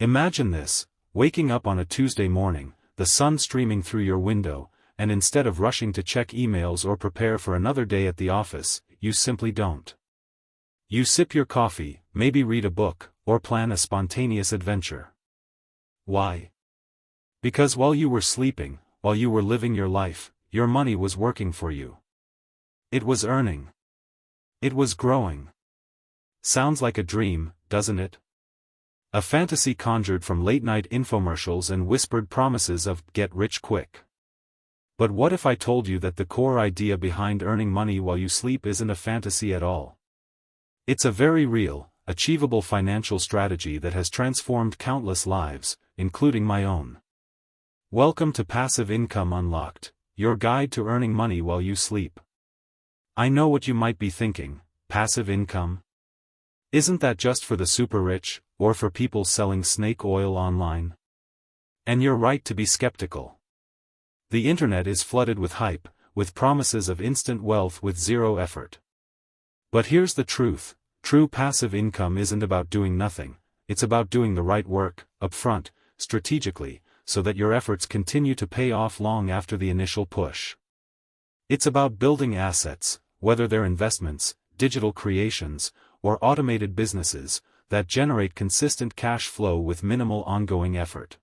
Imagine this, waking up on a Tuesday morning, the sun streaming through your window, and instead of rushing to check emails or prepare for another day at the office, you simply don't. You sip your coffee, maybe read a book, or plan a spontaneous adventure. Why? Because while you were sleeping, while you were living your life, your money was working for you. It was earning. It was growing. Sounds like a dream, doesn't it? A fantasy conjured from late-night infomercials and whispered promises of get rich quick. But what if I told you that the core idea behind earning money while you sleep isn't a fantasy at all? It's a very real, achievable financial strategy that has transformed countless lives, including my own. Welcome to Passive Income Unlocked, your guide to earning money while you sleep. I know what you might be thinking, passive income? Isn't that just for the super rich, or for people selling snake oil online? And you're right to be skeptical. The internet is flooded with hype, with promises of instant wealth with zero effort. But here's the truth, true passive income isn't about doing nothing, it's about doing the right work, upfront, strategically, so that your efforts continue to pay off long after the initial push. It's about building assets, whether they're investments, digital creations, or automated businesses, that generate consistent cash flow with minimal ongoing effort.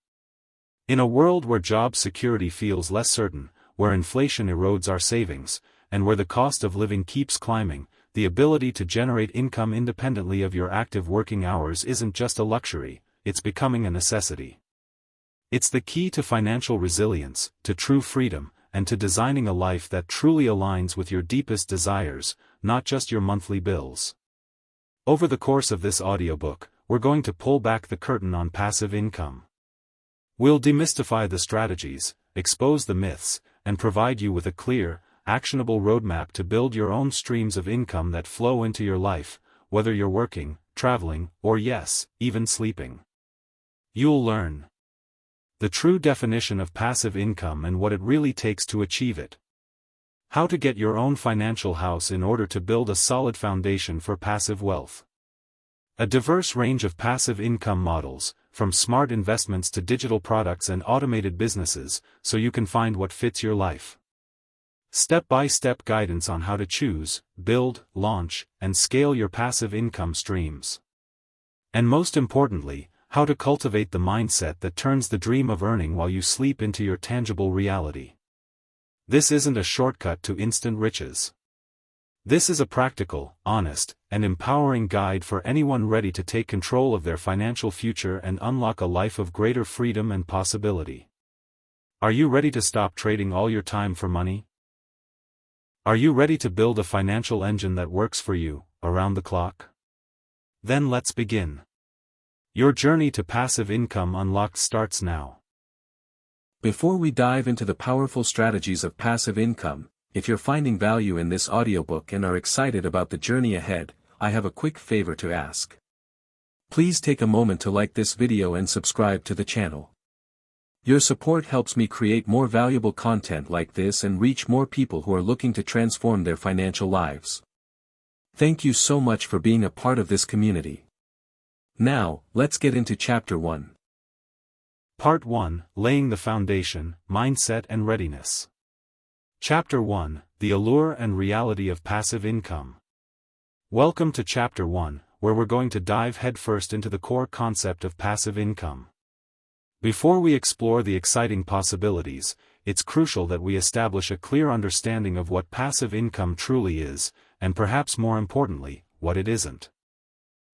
In a world where job security feels less certain, where inflation erodes our savings, and where the cost of living keeps climbing, the ability to generate income independently of your active working hours isn't just a luxury, it's becoming a necessity. It's the key to financial resilience, to true freedom, and to designing a life that truly aligns with your deepest desires, not just your monthly bills. Over the course of this audiobook, we're going to pull back the curtain on passive income. We'll demystify the strategies, expose the myths, and provide you with a clear, actionable roadmap to build your own streams of income that flow into your life, whether you're working, traveling, or yes, even sleeping. You'll learn the true definition of passive income and what it really takes to achieve it. How to get your own financial house in order to build a solid foundation for passive wealth. A diverse range of passive income models, from smart investments to digital products and automated businesses, so you can find what fits your life. Step-by-step guidance on how to choose, build, launch, and scale your passive income streams. And most importantly, how to cultivate the mindset that turns the dream of earning while you sleep into your tangible reality. This isn't a shortcut to instant riches. This is a practical, honest, and empowering guide for anyone ready to take control of their financial future and unlock a life of greater freedom and possibility. Are you ready to stop trading all your time for money? Are you ready to build a financial engine that works for you, around the clock? Then let's begin. Your journey to passive income unlocked starts now. Before we dive into the powerful strategies of passive income, if you're finding value in this audiobook and are excited about the journey ahead, I have a quick favor to ask. Please take a moment to like this video and subscribe to the channel. Your support helps me create more valuable content like this and reach more people who are looking to transform their financial lives. Thank you so much for being a part of this community. Now, let's get into Chapter 1. Part 1, Laying the Foundation, Mindset and Readiness. Chapter 1, The Allure and Reality of Passive Income. Welcome to Chapter 1, where we're going to dive headfirst into the core concept of passive income. Before we explore the exciting possibilities, it's crucial that we establish a clear understanding of what passive income truly is, and perhaps more importantly, what it isn't.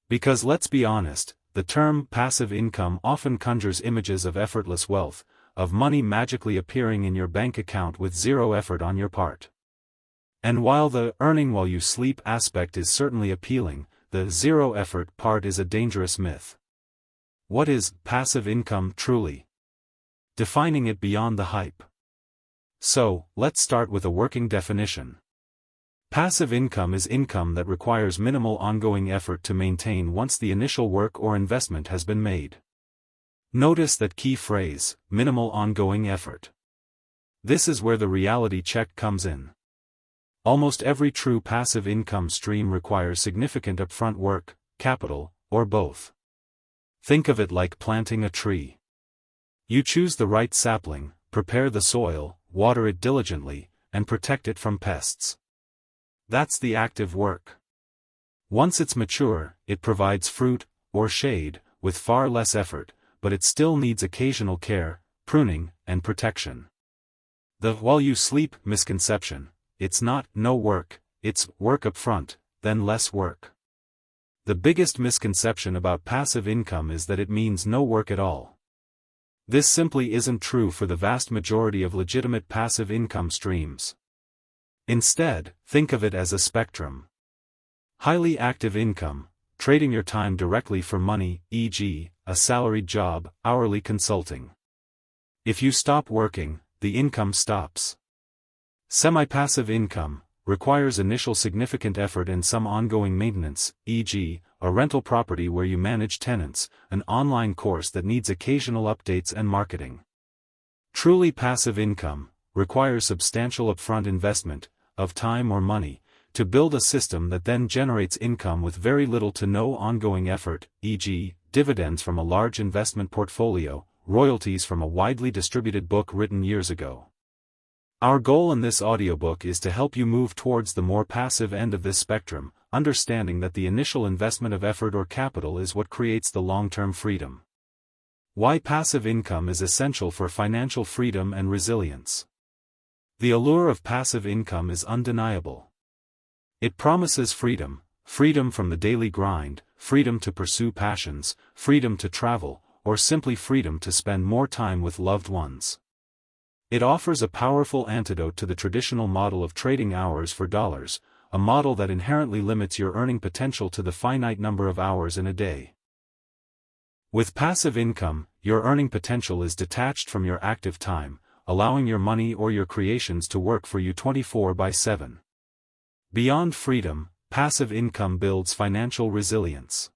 Because let's be honest, the term passive income often conjures images of effortless wealth, of money magically appearing in your bank account with zero effort on your part. And while the earning while you sleep aspect is certainly appealing, the zero effort part is a dangerous myth. What is passive income truly? Defining it beyond the hype. So, let's start with a working definition. Passive income is income that requires minimal ongoing effort to maintain once the initial work or investment has been made. Notice that key phrase, minimal ongoing effort. This is where the reality check comes in. Almost every true passive income stream requires significant upfront work, capital, or both. Think of it like planting a tree. You choose the right sapling, prepare the soil, water it diligently, and protect it from pests. That's the active work. Once it's mature, it provides fruit, or shade, with far less effort, but it still needs occasional care, pruning, and protection. The "while you sleep" misconception: it's not no work, it's work up front, then less work. The biggest misconception about passive income is that it means no work at all. This simply isn't true for the vast majority of legitimate passive income streams. Instead, think of it as a spectrum. Highly active income, trading your time directly for money, e.g., a salaried job, hourly consulting. If you stop working, the income stops. Semi-passive income requires initial significant effort and some ongoing maintenance, e.g., a rental property where you manage tenants, an online course that needs occasional updates and marketing. Truly passive income requires substantial upfront investment, of time or money, to build a system that then generates income with very little to no ongoing effort, e.g., dividends from a large investment portfolio, royalties from a widely distributed book written years ago. Our goal in this audiobook is to help you move towards the more passive end of this spectrum, understanding that the initial investment of effort or capital is what creates the long-term freedom. Why passive income is essential for financial freedom and resilience. The allure of passive income is undeniable. It promises freedom, freedom from the daily grind, freedom to pursue passions, freedom to travel, or simply freedom to spend more time with loved ones. It offers a powerful antidote to the traditional model of trading hours for dollars, a model that inherently limits your earning potential to the finite number of hours in a day. With passive income, your earning potential is detached from your active time, allowing your money or your creations to work for you 24/7. Beyond freedom, passive income builds financial resilience.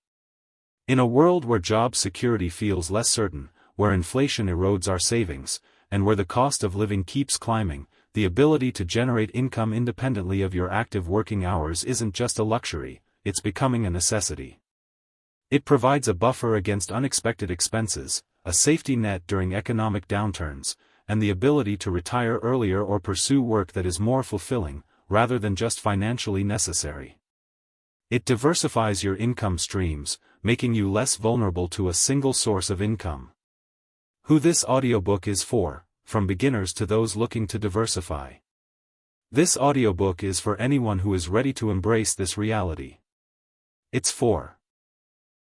In a world where job security feels less certain, where inflation erodes our savings, and where the cost of living keeps climbing, the ability to generate income independently of your active working hours isn't just a luxury, it's becoming a necessity. It provides a buffer against unexpected expenses, a safety net during economic downturns, and the ability to retire earlier or pursue work that is more fulfilling, rather than just financially necessary. It diversifies your income streams, making you less vulnerable to a single source of income. Who this audiobook is for, from beginners to those looking to diversify. This audiobook is for anyone who is ready to embrace this reality. It's for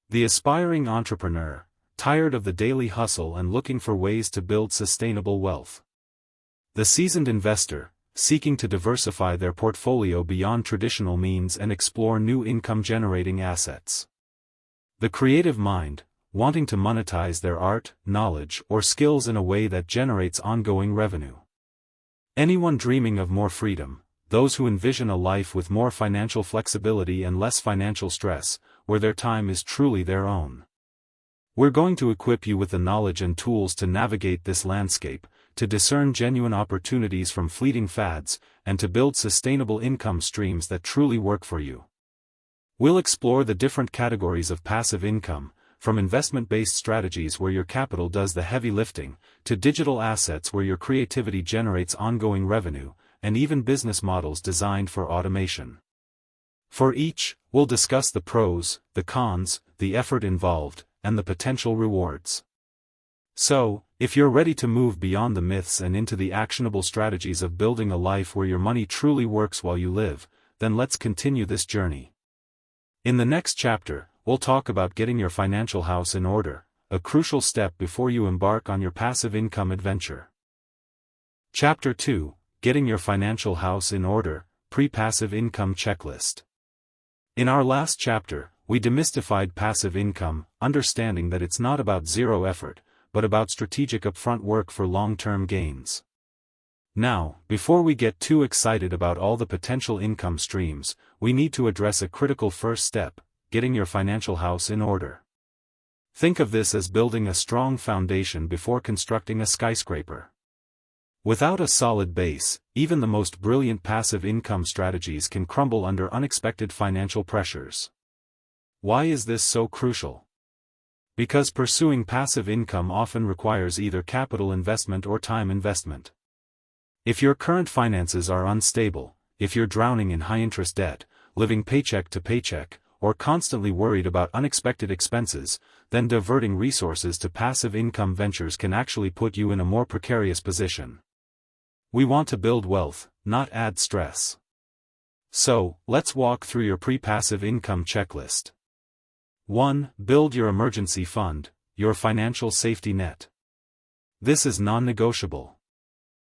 the aspiring entrepreneur, tired of the daily hustle and looking for ways to build sustainable wealth. The seasoned investor, seeking to diversify their portfolio beyond traditional means and explore new income-generating assets. The creative mind, wanting to monetize their art, knowledge, or skills in a way that generates ongoing revenue. Anyone dreaming of more freedom, those who envision a life with more financial flexibility and less financial stress, where their time is truly their own. We're going to equip you with the knowledge and tools to navigate this landscape, to discern genuine opportunities from fleeting fads, and to build sustainable income streams that truly work for you. We'll explore the different categories of passive income, from investment-based strategies where your capital does the heavy lifting, to digital assets where your creativity generates ongoing revenue, and even business models designed for automation. For each, we'll discuss the pros, the cons, the effort involved, and the potential rewards. So, if you're ready to move beyond the myths and into the actionable strategies of building a life where your money truly works while you live, then let's continue this journey. In the next chapter, we'll talk about getting your financial house in order, a crucial step before you embark on your passive income adventure. Chapter 2, Getting Your Financial House in Order, Pre-Passive Income Checklist. In our last chapter, we demystified passive income, understanding that it's not about zero effort, but about strategic upfront work for long-term gains. Now, before we get too excited about all the potential income streams, we need to address a critical first step: getting your financial house in order. Think of this as building a strong foundation before constructing a skyscraper. Without a solid base, even the most brilliant passive income strategies can crumble under unexpected financial pressures. Why is this so crucial? Because pursuing passive income often requires either capital investment or time investment. If your current finances are unstable, if you're drowning in high-interest debt, living paycheck to paycheck, or constantly worried about unexpected expenses, then diverting resources to passive income ventures can actually put you in a more precarious position. We want to build wealth, not add stress. So, let's walk through your pre-passive income checklist. 1. Build your emergency fund, your financial safety net. This is non-negotiable.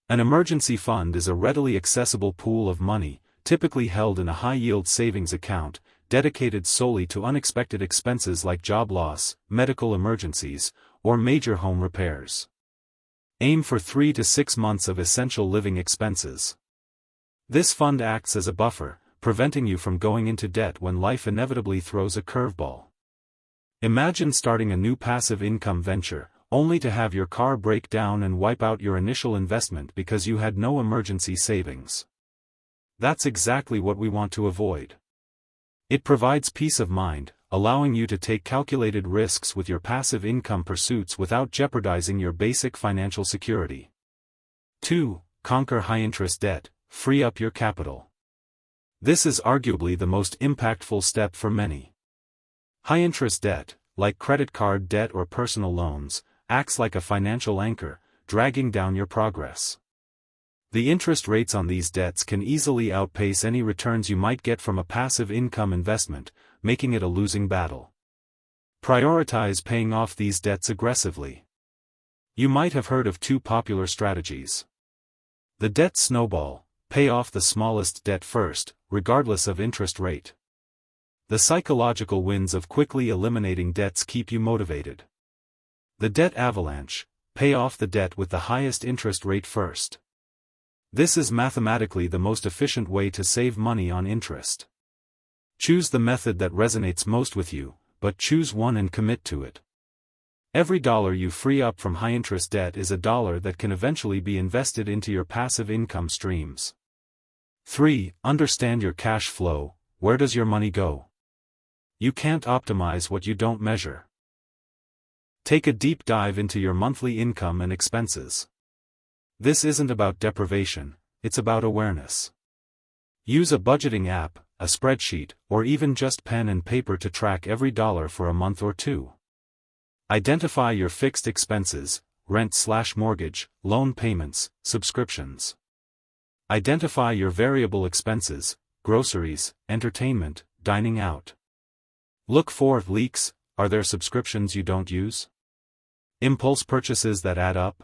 An emergency fund is a readily accessible pool of money, typically held in a high-yield savings account, dedicated solely to unexpected expenses like job loss, medical emergencies, or major home repairs. Aim for 3 to 6 months of essential living expenses. This fund acts as a buffer, preventing you from going into debt when life inevitably throws a curveball. Imagine starting a new passive income venture, only to have your car break down and wipe out your initial investment because you had no emergency savings. That's exactly what we want to avoid. It provides peace of mind, allowing you to take calculated risks with your passive income pursuits without jeopardizing your basic financial security. 2. Conquer high-interest debt, free up your capital. This is arguably the most impactful step for many. High-interest debt, like credit card debt or personal loans, acts like a financial anchor, dragging down your progress. The interest rates on these debts can easily outpace any returns you might get from a passive income investment, making it a losing battle. Prioritize paying off these debts aggressively. You might have heard of 2 popular strategies. The debt snowball: pay off the smallest debt first, regardless of interest rate. The psychological wins of quickly eliminating debts keep you motivated. The debt avalanche: pay off the debt with the highest interest rate first. This is mathematically the most efficient way to save money on interest. Choose the method that resonates most with you, but choose one and commit to it. Every dollar you free up from high-interest debt is a dollar that can eventually be invested into your passive income streams. 3. Understand your cash flow: where does your money go? You can't optimize what you don't measure. Take a deep dive into your monthly income and expenses. This isn't about deprivation, it's about awareness. Use a budgeting app, a spreadsheet, or even just pen and paper to track every dollar for a month or 2. Identify your fixed expenses: rent/mortgage, loan payments, subscriptions. Identify your variable expenses: groceries, entertainment, dining out. Look for leaks: are there subscriptions you don't use? Impulse purchases that add up?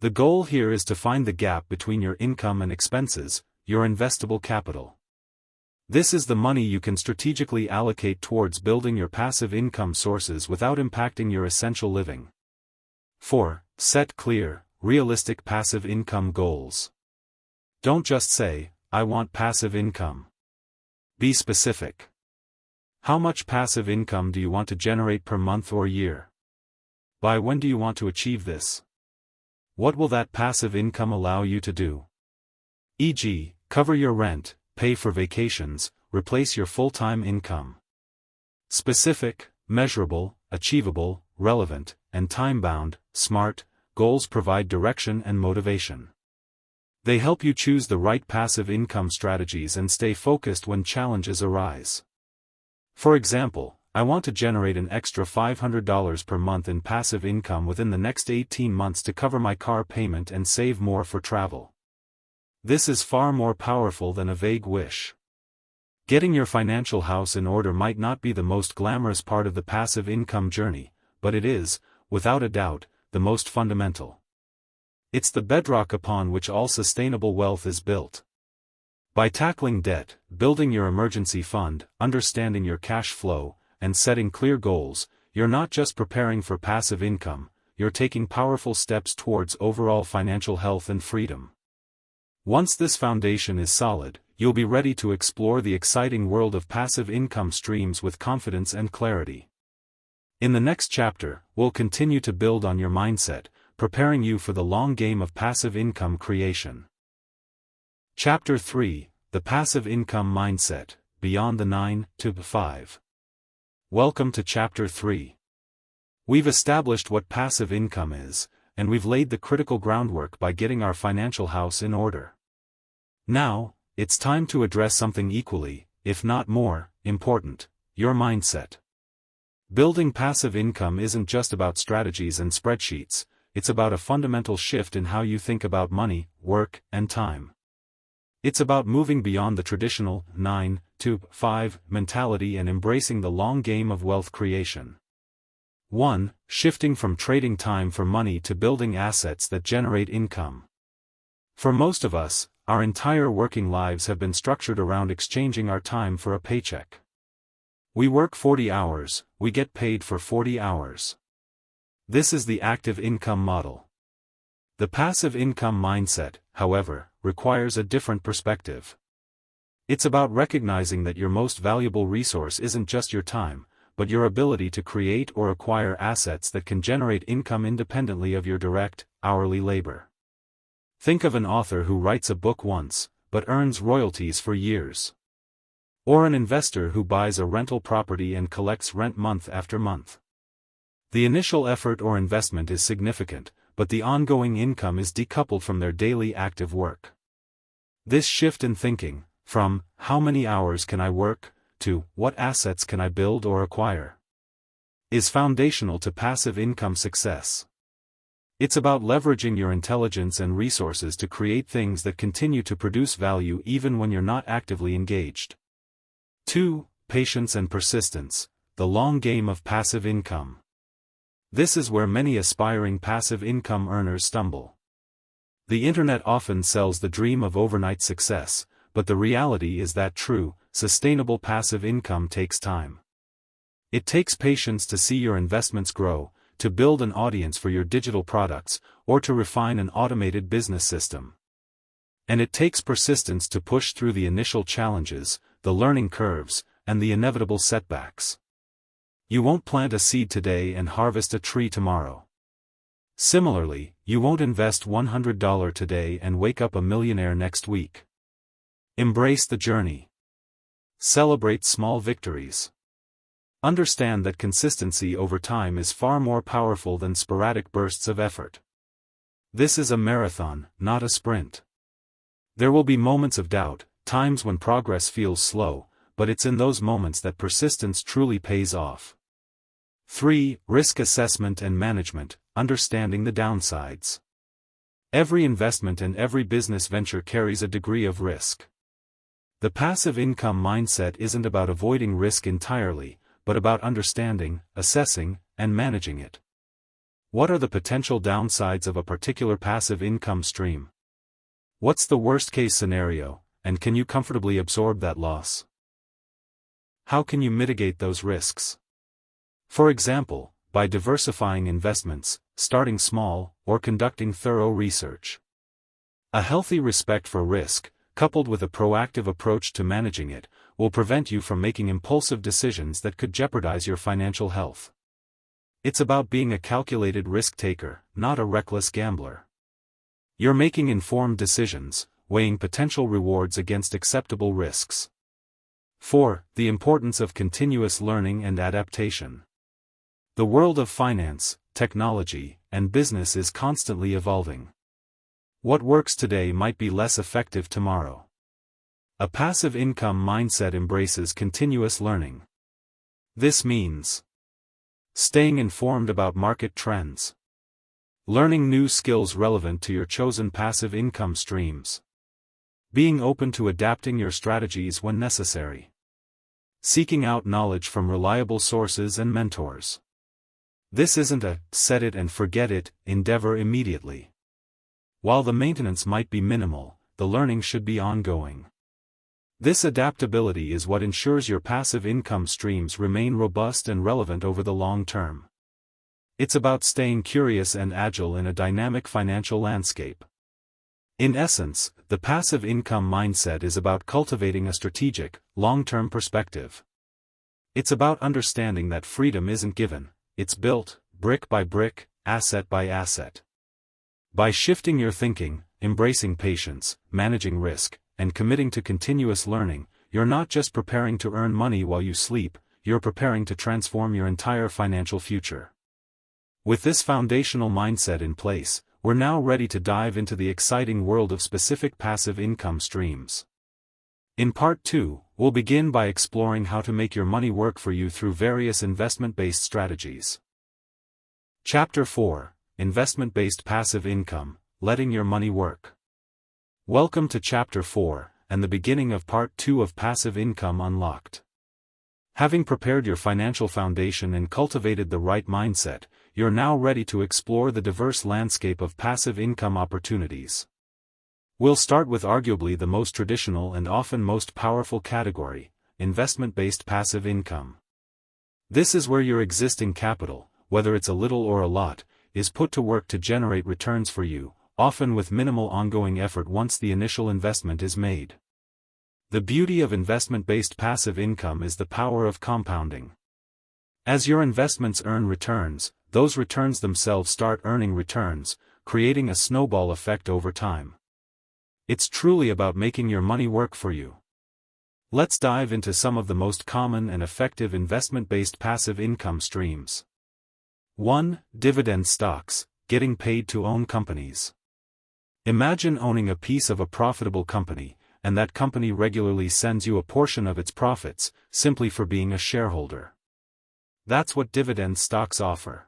The goal here is to find the gap between your income and expenses, your investable capital. This is the money you can strategically allocate towards building your passive income sources without impacting your essential living. 4. Set clear, realistic passive income goals. Don't just say, "I want passive income." Be specific. How much passive income do you want to generate per month or year? By when do you want to achieve this? What will that passive income allow you to do? E.g., cover your rent, pay for vacations, replace your full-time income. Specific, measurable, achievable, relevant, and time-bound, SMART, goals provide direction and motivation. They help you choose the right passive income strategies and stay focused when challenges arise. For example, I want to generate an extra $500 per month in passive income within the next 18 months to cover my car payment and save more for travel. This is far more powerful than a vague wish. Getting your financial house in order might not be the most glamorous part of the passive income journey, but it is, without a doubt, the most fundamental. It's the bedrock upon which all sustainable wealth is built. By tackling debt, building your emergency fund, understanding your cash flow, and setting clear goals, you're not just preparing for passive income, you're taking powerful steps towards overall financial health and freedom. Once this foundation is solid, you'll be ready to explore the exciting world of passive income streams with confidence and clarity. In the next chapter, we'll continue to build on your mindset, preparing you for the long game of passive income creation. Chapter 3: The Passive Income Mindset, Beyond the 9 to 5. Welcome to Chapter 3. We've established what passive income is, and we've laid the critical groundwork by getting our financial house in order. Now, it's time to address something equally, if not more, important: your mindset. Building passive income isn't just about strategies and spreadsheets, it's about a fundamental shift in how you think about money, work, and time. It's about moving beyond the traditional 9-to-5 mentality and embracing the long game of wealth creation. 1. Shifting from trading time for money to building assets that generate income. For most of us, our entire working lives have been structured around exchanging our time for a paycheck. We work 40 hours, we get paid for 40 hours. This is the active income model. The passive income mindset, however, requires a different perspective. It's about recognizing that your most valuable resource isn't just your time, but your ability to create or acquire assets that can generate income independently of your direct, hourly labor. Think of an author who writes a book once, but earns royalties for years. Or an investor who buys a rental property and collects rent month after month. The initial effort or investment is significant, but the ongoing income is decoupled from their daily active work. This shift in thinking, from "how many hours can I work?" to "what assets can I build or acquire?" is foundational to passive income success. It's about leveraging your intelligence and resources to create things that continue to produce value even when you're not actively engaged. 2. Patience and persistence, the long game of passive income. This is where many aspiring passive income earners stumble. The internet often sells the dream of overnight success, but the reality is that true, sustainable passive income takes time. It takes patience to see your investments grow, to build an audience for your digital products, or to refine an automated business system. And it takes persistence to push through the initial challenges, the learning curves, and the inevitable setbacks. You won't plant a seed today and harvest a tree tomorrow. Similarly, you won't invest $100 today and wake up a millionaire next week. Embrace the journey. Celebrate small victories. Understand that consistency over time is far more powerful than sporadic bursts of effort. This is a marathon, not a sprint. There will be moments of doubt, times when progress feels slow, but it's in those moments that persistence truly pays off. 3. Risk assessment and management, understanding the downsides. Every investment and every business venture carries a degree of risk. The passive income mindset isn't about avoiding risk entirely, but about understanding, assessing, and managing it. What are the potential downsides of a particular passive income stream? What's the worst-case scenario, and can you comfortably absorb that loss? How can you mitigate those risks? For example, by diversifying investments, starting small, or conducting thorough research. A healthy respect for risk, coupled with a proactive approach to managing it, will prevent you from making impulsive decisions that could jeopardize your financial health. It's about being a calculated risk-taker, not a reckless gambler. You're making informed decisions, weighing potential rewards against acceptable risks. 4. The importance of continuous learning and adaptation. The world of finance, technology, and business is constantly evolving. What works today might be less effective tomorrow. A passive income mindset embraces continuous learning. This means staying informed about market trends, learning new skills relevant to your chosen passive income streams, being open to adapting your strategies when necessary, seeking out knowledge from reliable sources and mentors. This isn't a set it and forget it endeavor immediately. While the maintenance might be minimal, the learning should be ongoing. This adaptability is what ensures your passive income streams remain robust and relevant over the long term. It's about staying curious and agile in a dynamic financial landscape. In essence, the passive income mindset is about cultivating a strategic, long-term perspective. It's about understanding that freedom isn't given, it's built, brick by brick, asset by asset. By shifting your thinking, embracing patience, managing risk, and committing to continuous learning, you're not just preparing to earn money while you sleep, you're preparing to transform your entire financial future. With this foundational mindset in place, we're now ready to dive into the exciting world of specific passive income streams. In Part 2, we'll begin by exploring how to make your money work for you through various investment-based strategies. Chapter 4, Investment-Based Passive Income, Letting Your Money Work. Welcome to Chapter 4, and the beginning of Part 2 of Passive Income Unlocked. Having prepared your financial foundation and cultivated the right mindset, you're now ready to explore the diverse landscape of passive income opportunities. We'll start with arguably the most traditional and often most powerful category, investment-based passive income. This is where your existing capital, whether it's a little or a lot, is put to work to generate returns for you, often with minimal ongoing effort once the initial investment is made. The beauty of investment-based passive income is the power of compounding. As your investments earn returns, those returns themselves start earning returns, creating a snowball effect over time. It's truly about making your money work for you. Let's dive into some of the most common and effective investment-based passive income streams. 1. Dividend stocks, getting paid to own companies. Imagine owning a piece of a profitable company, and that company regularly sends you a portion of its profits, simply for being a shareholder. That's what dividend stocks offer.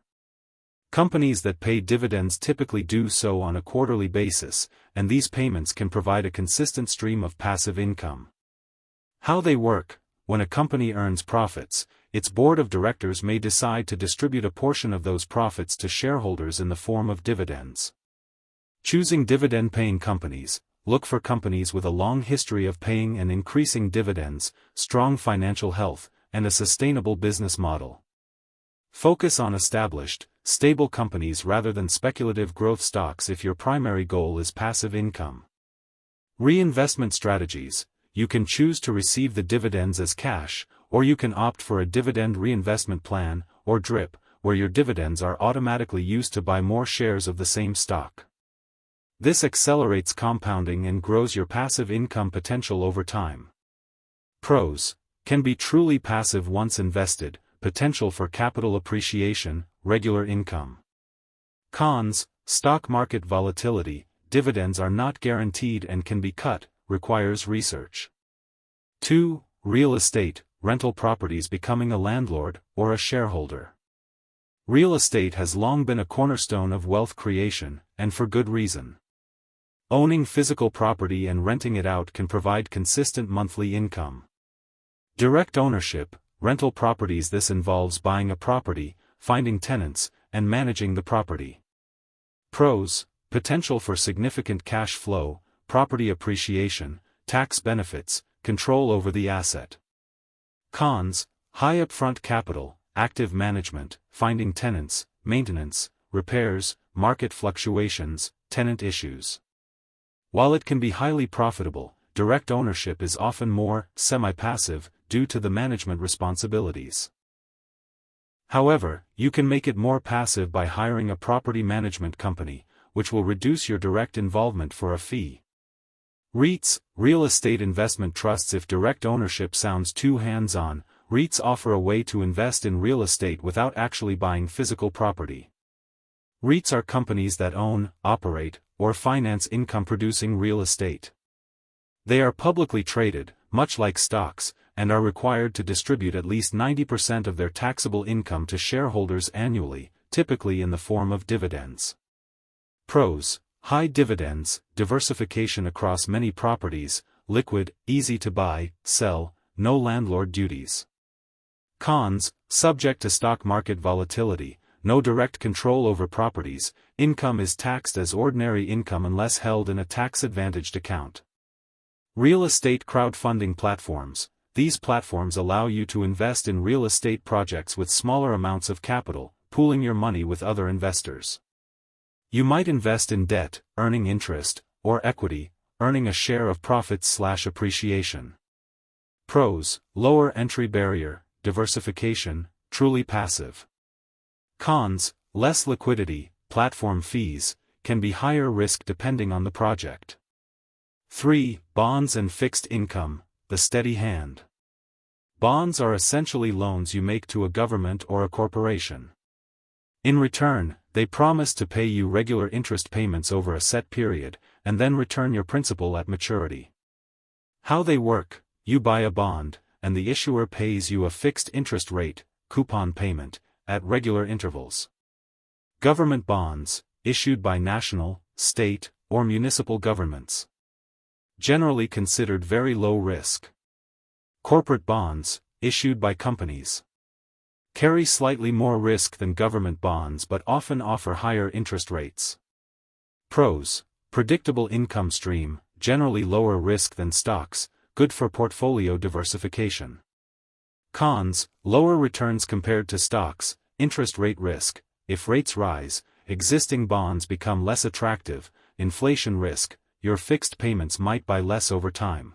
Companies that pay dividends typically do so on a quarterly basis, and these payments can provide a consistent stream of passive income. How they work: when a company earns profits, its board of directors may decide to distribute a portion of those profits to shareholders in the form of dividends. Choosing dividend-paying companies: look for companies with a long history of paying and increasing dividends, strong financial health, and a sustainable business model. Focus on established, stable companies rather than speculative growth stocks if your primary goal is passive income. Reinvestment strategies: you can choose to receive the dividends as cash, or you can opt for a dividend reinvestment plan, or DRIP, where your dividends are automatically used to buy more shares of the same stock. This accelerates compounding and grows your passive income potential over time. Pros: can be truly passive once invested, potential for capital appreciation, regular income. Cons: stock market volatility, dividends are not guaranteed and can be cut, requires research. 2. Real estate, rental properties, becoming a landlord, or a shareholder. Real estate has long been a cornerstone of wealth creation, and for good reason. Owning physical property and renting it out can provide consistent monthly income. Direct ownership, rental properties: this involves buying a property, finding tenants, and managing the property. Pros: potential for significant cash flow, property appreciation, tax benefits, control over the asset. Cons: high upfront capital, active management, finding tenants, maintenance, repairs, market fluctuations, tenant issues. While it can be highly profitable, direct ownership is often more semi-passive due to the management responsibilities. However, you can make it more passive by hiring a property management company, which will reduce your direct involvement for a fee. REITs, real estate investment trusts: if direct ownership sounds too hands-on, REITs offer a way to invest in real estate without actually buying physical property. REITs are companies that own, operate, or finance income-producing real estate. They are publicly traded, much like stocks, and are required to distribute at least 90% of their taxable income to shareholders annually, typically in the form of dividends. Pros: high dividends, diversification across many properties, liquid, easy to buy, sell, no landlord duties. Cons: subject to stock market volatility, no direct control over properties, income is taxed as ordinary income unless held in a tax-advantaged account. Real estate crowdfunding platforms: these platforms allow you to invest in real estate projects with smaller amounts of capital, pooling your money with other investors. You might invest in debt, earning interest, or equity, earning a share of profits/appreciation. Pros: lower entry barrier, diversification, truly passive. Cons: less liquidity, platform fees, can be higher risk depending on the project. 3. Bonds and fixed income, the steady hand. Bonds are essentially loans you make to a government or a corporation. In return, they promise to pay you regular interest payments over a set period, and then return your principal at maturity. How they work: you buy a bond, and the issuer pays you a fixed interest rate, coupon payment, at regular intervals. Government bonds, issued by national, state, or municipal governments. Generally considered very low risk. Corporate bonds, issued by companies. Carry slightly more risk than government bonds but often offer higher interest rates. Pros: predictable income stream, generally lower risk than stocks, good for portfolio diversification. Cons: lower returns compared to stocks, interest rate risk, if rates rise, existing bonds become less attractive, inflation risk, your fixed payments might buy less over time.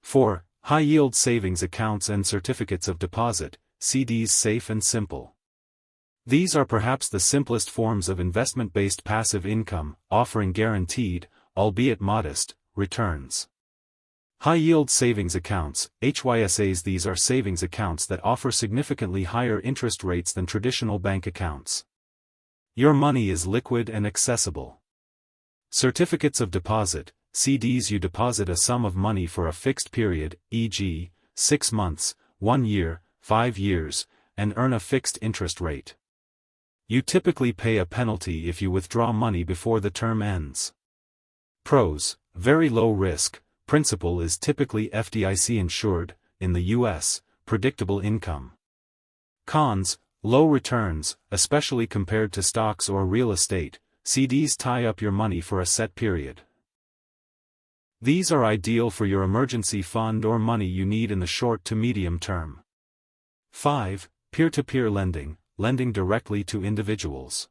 4. High-yield savings accounts and certificates of deposit, CDs. Safe and simple. These are perhaps the simplest forms of investment-based passive income, offering guaranteed, albeit modest, returns. High-yield savings accounts, HYSAs. These are savings accounts that offer significantly higher interest rates than traditional bank accounts. Your money is liquid and accessible. Certificates of deposit, CDs. You deposit a sum of money for a fixed period, e.g., 6 months, 1 year, 5 years, and earn a fixed interest rate. You typically pay a penalty if you withdraw money before the term ends. Pros: very low risk, principal is typically FDIC insured, in the U.S., predictable income. Cons: low returns, especially compared to stocks or real estate. CDs tie up your money for a set period. These are ideal for your emergency fund or money you need in the short to medium term. 5. Peer-to-peer lending, lending directly to individuals.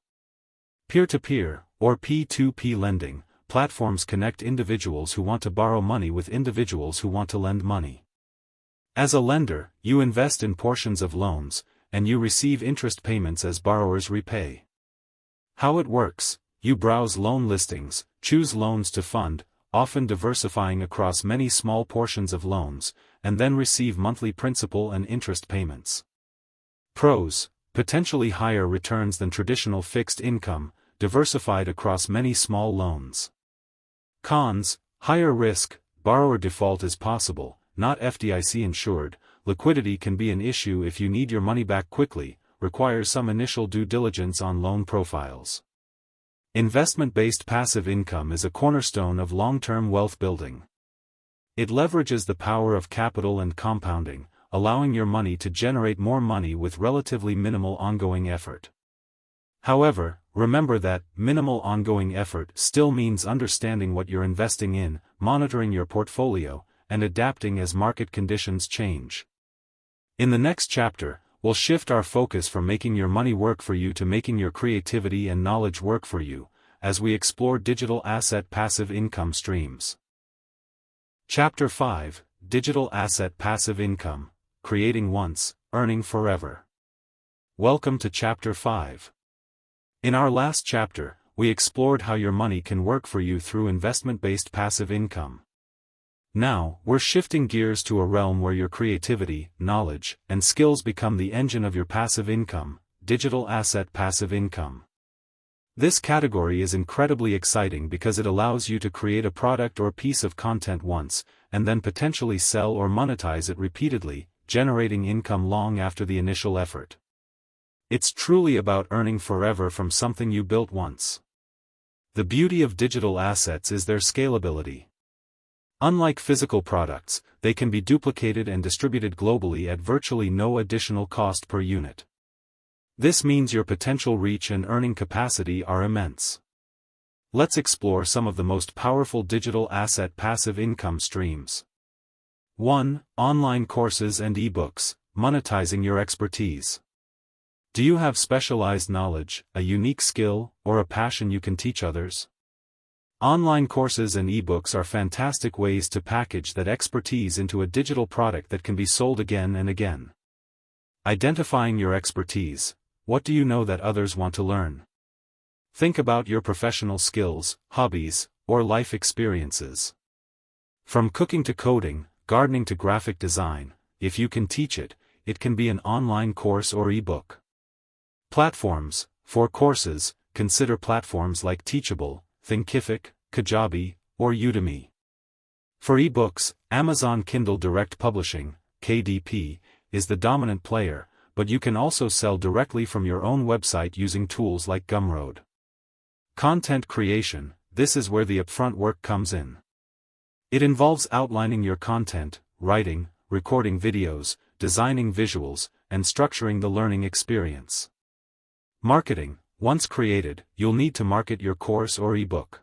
Peer-to-peer, or P2P lending, platforms connect individuals who want to borrow money with individuals who want to lend money. As a lender, you invest in portions of loans, and you receive interest payments as borrowers repay. How it works: you browse loan listings, choose loans to fund, often diversifying across many small portions of loans, and then receive monthly principal and interest payments. Pros: potentially higher returns than traditional fixed income, diversified across many small loans. Cons: higher risk, borrower default is possible, not FDIC insured, liquidity can be an issue if you need your money back quickly, requires some initial due diligence on loan profiles. Investment-based passive income is a cornerstone of long-term wealth building. It leverages the power of capital and compounding, allowing your money to generate more money with relatively minimal ongoing effort. However, remember that minimal ongoing effort still means understanding what you're investing in, monitoring your portfolio, and adapting as market conditions change. In the next chapter, we'll shift our focus from making your money work for you to making your creativity and knowledge work for you, as we explore digital asset passive income streams. Chapter 5: Digital Asset Passive Income, Creating Once, Earning Forever. Welcome to Chapter 5. In our last chapter, we explored how your money can work for you through investment-based passive income. Now, we're shifting gears to a realm where your creativity, knowledge, and skills become the engine of your passive income, digital asset passive income. This category is incredibly exciting because it allows you to create a product or piece of content once, and then potentially sell or monetize it repeatedly, generating income long after the initial effort. It's truly about earning forever from something you built once. The beauty of digital assets is their scalability. Unlike physical products, they can be duplicated and distributed globally at virtually no additional cost per unit. This means your potential reach and earning capacity are immense. Let's explore some of the most powerful digital asset passive income streams. 1. Online courses and ebooks, monetizing your expertise. Do you have specialized knowledge, a unique skill, or a passion you can teach others? Online courses and ebooks are fantastic ways to package that expertise into a digital product that can be sold again and again. Identifying your expertise. What do you know that others want to learn? Think about your professional skills, hobbies, or life experiences. From cooking to coding, gardening to graphic design, if you can teach it, it can be an online course or ebook. Platforms. For courses, consider platforms like Teachable, Thinkific, Kajabi, or Udemy. For ebooks, Amazon Kindle Direct Publishing, KDP, is the dominant player, but you can also sell directly from your own website using tools like Gumroad. Content creation, this is where the upfront work comes in. It involves outlining your content, writing, recording videos, designing visuals, and structuring the learning experience. Marketing, once created, you'll need to market your course or ebook.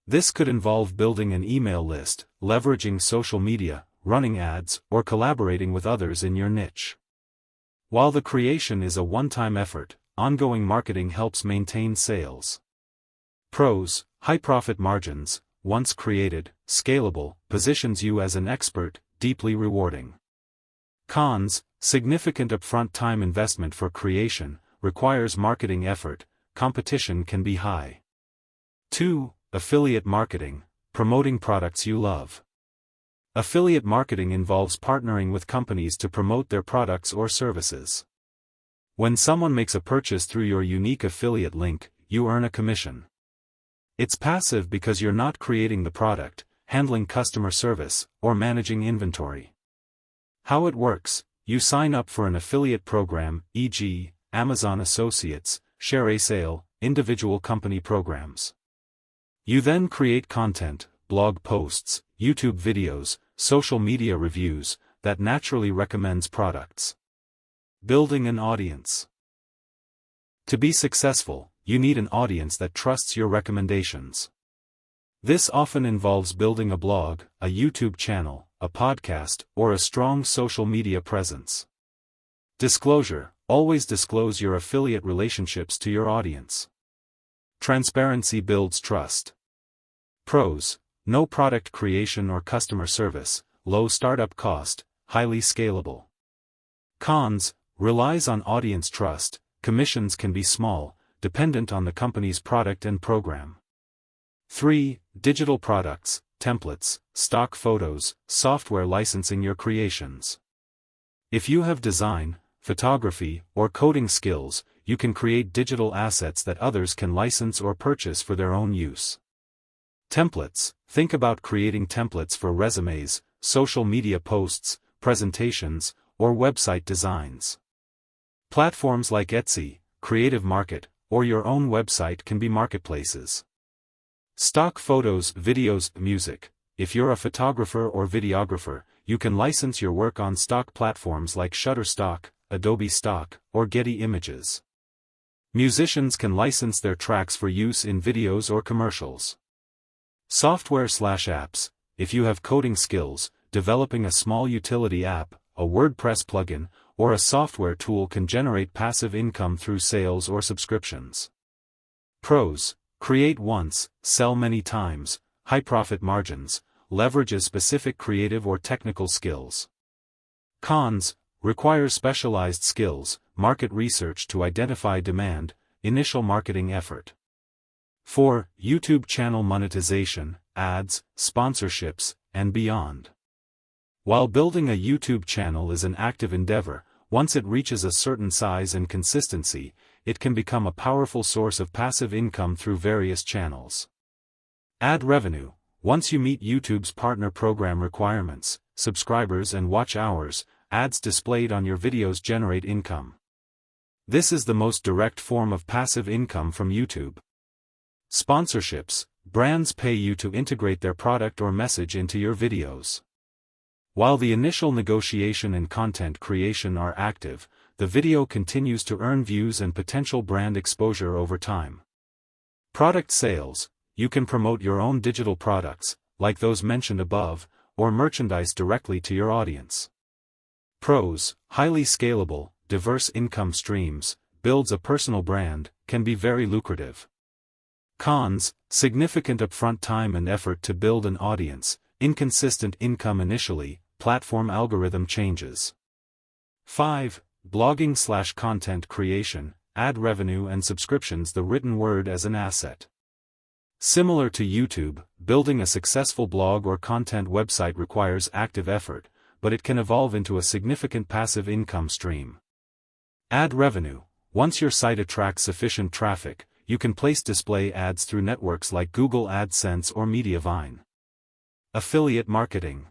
This could involve building an email list, leveraging social media, running ads, or collaborating with others in your niche. While the creation is a one-time effort, ongoing marketing helps maintain sales. Pros: high profit margins, once created, scalable, positions you as an expert, deeply rewarding. Cons: significant upfront time investment for creation, requires marketing effort, competition can be high. 2. Affiliate marketing, promoting products you love. Affiliate marketing involves partnering with companies to promote their products or services. When someone makes a purchase through your unique affiliate link, you earn a commission. It's passive because you're not creating the product, handling customer service, or managing inventory. How it works: you sign up for an affiliate program, e.g., Amazon Associates, ShareASale, individual company programs. You then create content, blog posts, YouTube videos, social media reviews, that naturally recommends products. Building an audience. To be successful, you need an audience that trusts your recommendations. This often involves building a blog, a YouTube channel, a podcast, or a strong social media presence. Disclosure: always disclose your affiliate relationships to your audience. Transparency builds trust. Pros: no product creation or customer service, low startup cost, highly scalable. Cons: relies on audience trust, commissions can be small, dependent on the company's product and program. 3. Digital products, templates, stock photos, software licensing your creations. If you have design, photography, or coding skills, you can create digital assets that others can license or purchase for their own use. Templates: think about creating templates for resumes, social media posts, presentations, or website designs. Platforms like Etsy, Creative Market, or your own website can be marketplaces. Stock photos, videos, music: if you're a photographer or videographer, you can license your work on stock platforms like Shutterstock, Adobe Stock, or Getty Images. Musicians can license their tracks for use in videos or commercials. Software/apps: if you have coding skills, developing a small utility app, a WordPress plugin, or a software tool can generate passive income through sales or subscriptions. Pros: create once, sell many times, high profit margins, leverages specific creative or technical skills. Cons: requires specialized skills, market research to identify demand, initial marketing effort. 4. YouTube channel monetization, ads, sponsorships, and beyond. While building a YouTube channel is an active endeavor, once it reaches a certain size and consistency, it can become a powerful source of passive income through various channels. Ad revenue: once you meet YouTube's partner program requirements, subscribers and watch hours, ads displayed on your videos generate income. This is the most direct form of passive income from YouTube. Sponsorships: brands pay you to integrate their product or message into your videos. While the initial negotiation and content creation are active, the video continues to earn views and potential brand exposure over time. Product sales: you can promote your own digital products, like those mentioned above, or merchandise directly to your audience. Pros: highly scalable, diverse income streams, builds a personal brand, can be very lucrative. Cons: significant upfront time and effort to build an audience, inconsistent income initially, platform algorithm changes. 5. Blogging/content creation, ad revenue and subscriptions: the written word as an asset. Similar to YouTube, building a successful blog or content website requires active effort, but it can evolve into a significant passive income stream. Ad revenue: Once your site attracts sufficient traffic, you can place display ads through networks like Google AdSense or Mediavine. Affiliate marketing.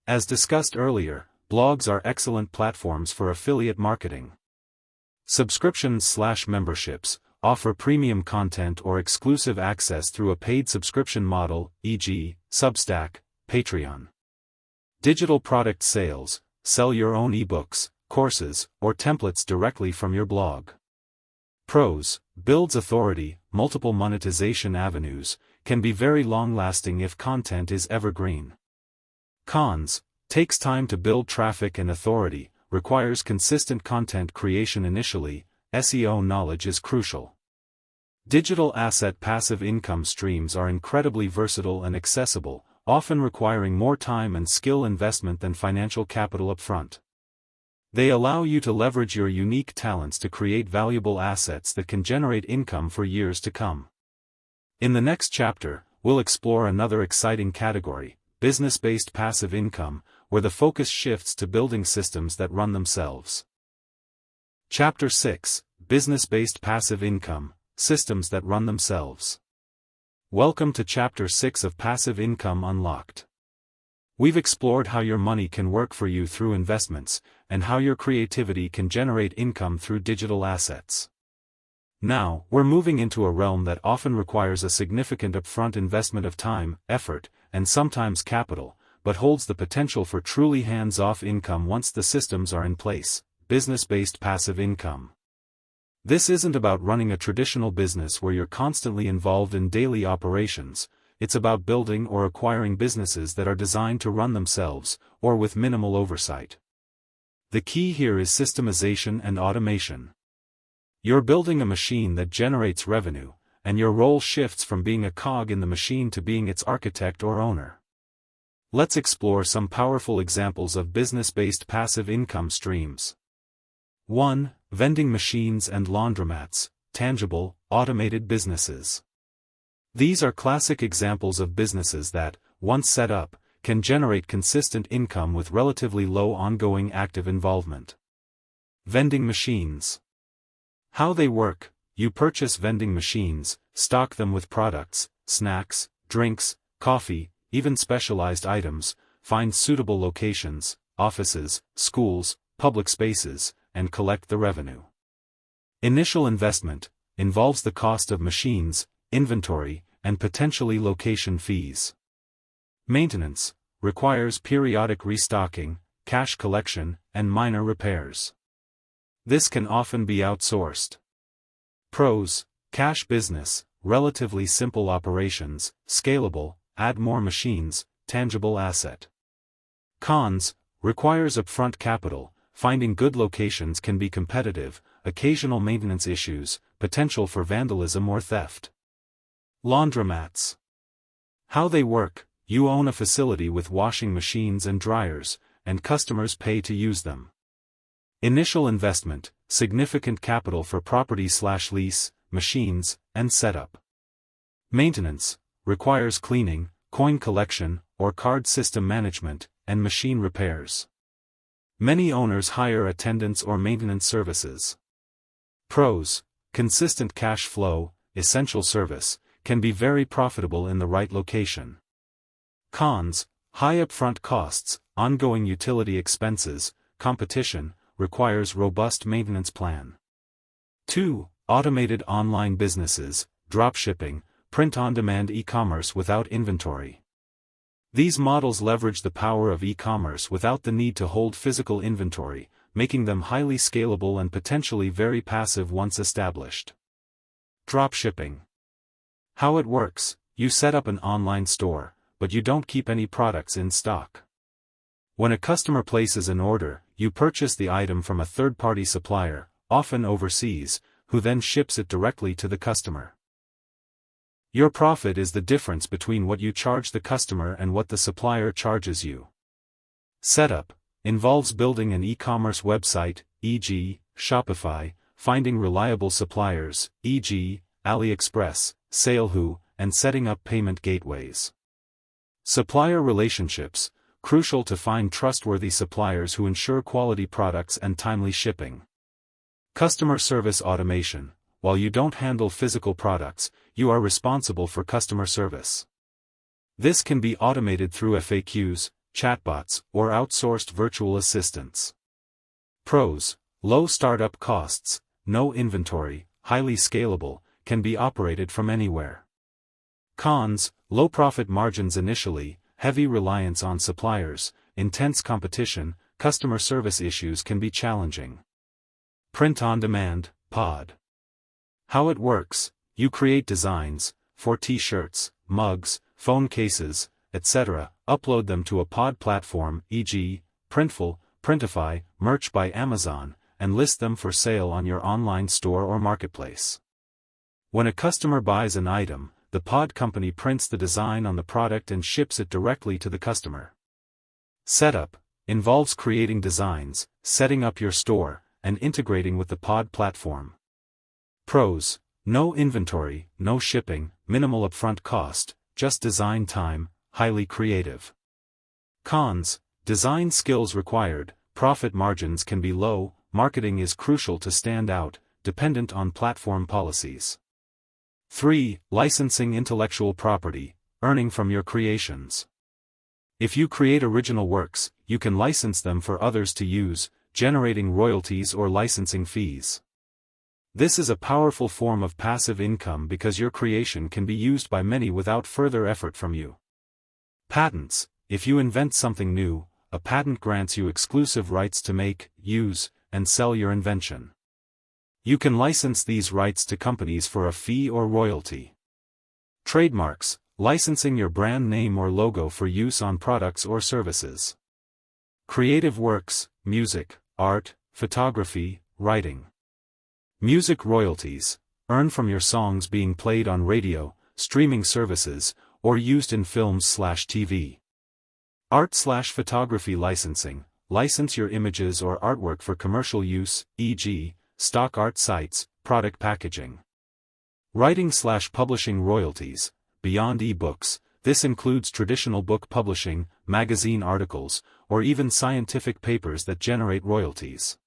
As discussed earlier, blogs are excellent platforms for affiliate marketing. Subscriptions/memberships offer premium content or exclusive access through a paid subscription model, e.g., Substack, Patreon. Digital product sales, sell your own ebooks, courses, or templates directly from your blog. Pros, builds authority, multiple monetization avenues, can be very long-lasting if content is evergreen. Cons, takes time to build traffic and authority, requires consistent content creation initially, SEO knowledge is crucial. Digital asset passive income streams are incredibly versatile and accessible, often requiring more time and skill investment than financial capital upfront. They allow you to leverage your unique talents to create valuable assets that can generate income for years to come. In the next chapter, we'll explore another exciting category, business-based passive income, where the focus shifts to building systems that run themselves. Chapter 6, Business-based passive income, systems that run themselves. Welcome to Chapter 6 of Passive Income Unlocked. We've explored how your money can work for you through investments, and how your creativity can generate income through digital assets. Now, we're moving into a realm that often requires a significant upfront investment of time, effort, and sometimes capital, but holds the potential for truly hands-off income once the systems are in place, business-based passive income. This isn't about running a traditional business where you're constantly involved in daily operations. It's about building or acquiring businesses that are designed to run themselves, or with minimal oversight. The key here is systemization and automation. You're building a machine that generates revenue, and your role shifts from being a cog in the machine to being its architect or owner. Let's explore some powerful examples of business-based passive income streams. 1. Vending machines and laundromats, tangible, automated businesses. These are classic examples of businesses that, once set up, can generate consistent income with relatively low ongoing active involvement. Vending machines. How they work: you purchase vending machines, stock them with products, snacks, drinks, coffee, even specialized items, find suitable locations, offices, schools, public spaces, and collect the revenue. Initial investment involves the cost of machines, inventory, and potentially location fees. Maintenance requires periodic restocking, cash collection, and minor repairs. This can often be outsourced. Pros: cash business, relatively simple operations, scalable, add more machines, tangible asset. Cons: requires upfront capital, finding good locations can be competitive, occasional maintenance issues, potential for vandalism or theft. Laundromats. How they work: you own a facility with washing machines and dryers, and customers pay to use them. Initial investment, significant capital for property/lease, machines, and setup. Maintenance, requires cleaning, coin collection, or card system management, and machine repairs. Many owners hire attendants or maintenance services. Pros: consistent cash flow, essential service, can be very profitable in the right location. Cons: high upfront costs, ongoing utility expenses, competition, requires robust maintenance plan. 2. Automated online businesses, dropshipping, print-on-demand e-commerce without inventory. These models leverage the power of e-commerce without the need to hold physical inventory, making them highly scalable and potentially very passive once established. Dropshipping. How it works: you set up an online store, but you don't keep any products in stock. When a customer places an order, you purchase the item from a third-party supplier, often overseas, who then ships it directly to the customer. Your profit is the difference between what you charge the customer and what the supplier charges you. Setup involves building an e-commerce website, e.g., Shopify, finding reliable suppliers, e.g., AliExpress, Salehu, and setting up payment gateways. Supplier relationships, crucial to find trustworthy suppliers who ensure quality products and timely shipping. Customer service automation. While you don't handle physical products, you are responsible for customer service. This can be automated through FAQs, chatbots, or outsourced virtual assistants. Pros: low startup costs, no inventory, highly scalable, can be operated from anywhere. Cons: low profit margins initially, heavy reliance on suppliers, intense competition, customer service issues can be challenging. Print on demand, pod. How it works: you create designs, for t-shirts, mugs, phone cases, etc., upload them to a pod platform, e.g., Printful, Printify, Merch by Amazon, and list them for sale on your online store or marketplace. When a customer buys an item, the pod company prints the design on the product and ships it directly to the customer. Setup involves creating designs, setting up your store, and integrating with the pod platform. Pros: no inventory, no shipping, minimal upfront cost, just design time, highly creative. Cons: design skills required, profit margins can be low, marketing is crucial to stand out, dependent on platform policies. 3. Licensing intellectual property, earning from your creations. If you create original works, you can license them for others to use, generating royalties or licensing fees. This is a powerful form of passive income because your creation can be used by many without further effort from you. Patents: if you invent something new, a patent grants you exclusive rights to make, use, and sell your invention. You can license these rights to companies for a fee or royalty. Trademarks: licensing your brand name or logo for use on products or services. Creative works: music, art, photography, writing. Music royalties: earn from your songs being played on radio, streaming services, or used in films/TV. Art/photography licensing: license your images or artwork for commercial use, e.g., stock art sites, product packaging. Writing/publishing royalties: beyond e-books, this includes traditional book publishing, magazine articles, or even scientific papers that generate royalties.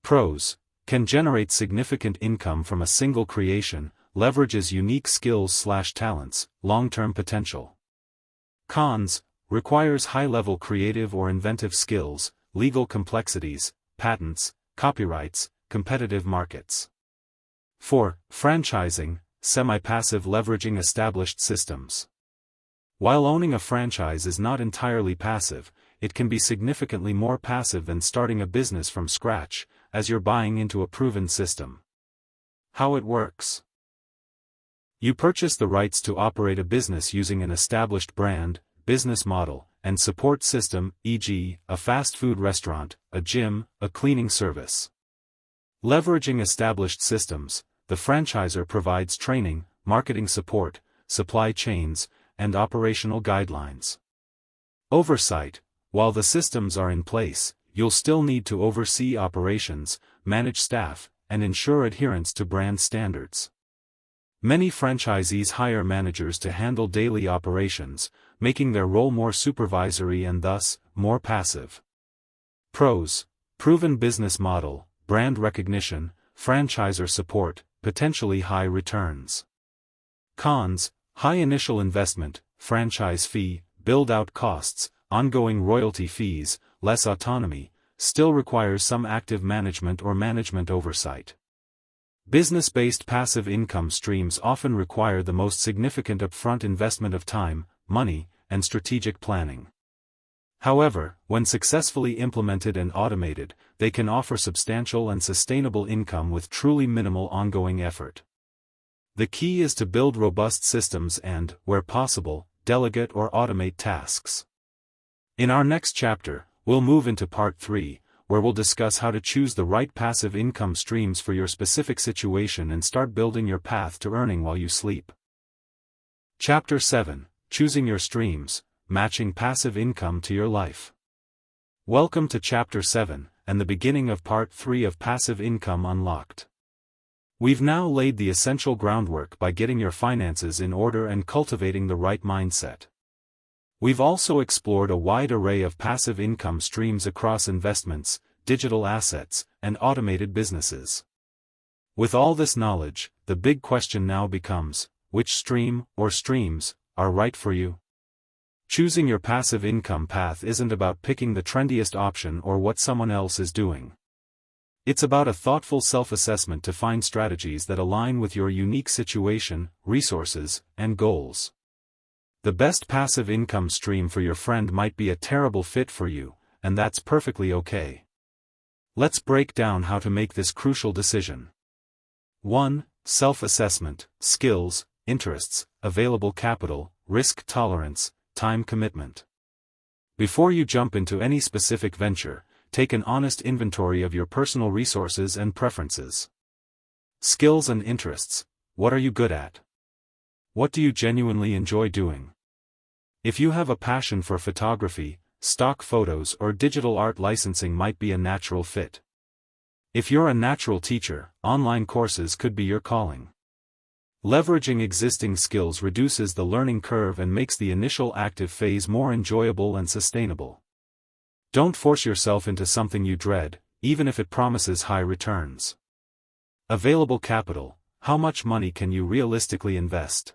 Pros: can generate significant income from a single creation, leverages unique skills/talents, long-term potential. Cons: requires high-level creative or inventive skills, legal complexities, patents, copyrights, competitive markets. 4. Franchising, semi-passive leveraging established systems. While owning a franchise is not entirely passive, it can be significantly more passive than starting a business from scratch, as you're buying into a proven system. How it works: you purchase the rights to operate a business using an established brand, business model, and support system, e.g., a fast food restaurant, a gym, a cleaning service. Leveraging established systems, the franchisor provides training, marketing support, supply chains, and operational guidelines. Oversight: while the systems are in place, you'll still need to oversee operations, manage staff, and ensure adherence to brand standards. Many franchisees hire managers to handle daily operations, making their role more supervisory and thus, more passive. Pros: proven business model, brand recognition, franchisor support, potentially high returns. Cons: high initial investment, franchise fee, build-out costs, ongoing royalty fees, less autonomy, still requires some active management or management oversight. Business-based passive income streams often require the most significant upfront investment of time, money, and strategic planning. However, when successfully implemented and automated, they can offer substantial and sustainable income with truly minimal ongoing effort. The key is to build robust systems and, where possible, delegate or automate tasks. In our next chapter, we'll move into part 3, where we'll discuss how to choose the right passive income streams for your specific situation and start building your path to earning while you sleep. Chapter 7: Choosing Your Streams, Matching Passive Income to Your Life. Welcome to Chapter 7, and the beginning of Part 3 of Passive Income Unlocked. We've now laid the essential groundwork by getting your finances in order and cultivating the right mindset. We've also explored a wide array of passive income streams across investments, digital assets, and automated businesses. With all this knowledge, the big question now becomes, which stream, or streams, are right for you? Choosing your passive income path isn't about picking the trendiest option or what someone else is doing. It's about a thoughtful self-assessment to find strategies that align with your unique situation, resources, and goals. The best passive income stream for your friend might be a terrible fit for you, and that's perfectly okay. Let's break down how to make this crucial decision. 1. Self-assessment, skills, interests, available capital, risk tolerance, time commitment. Before you jump into any specific venture, take an honest inventory of your personal resources and preferences. Skills and interests. What are you good at? What do you genuinely enjoy doing? If you have a passion for photography, stock photos or digital art, licensing might be a natural fit. If you're a natural teacher, online courses could be your calling. Leveraging existing skills reduces the learning curve and makes the initial active phase more enjoyable and sustainable. Don't force yourself into something you dread, even if it promises high returns. Available capital. How much money can you realistically invest?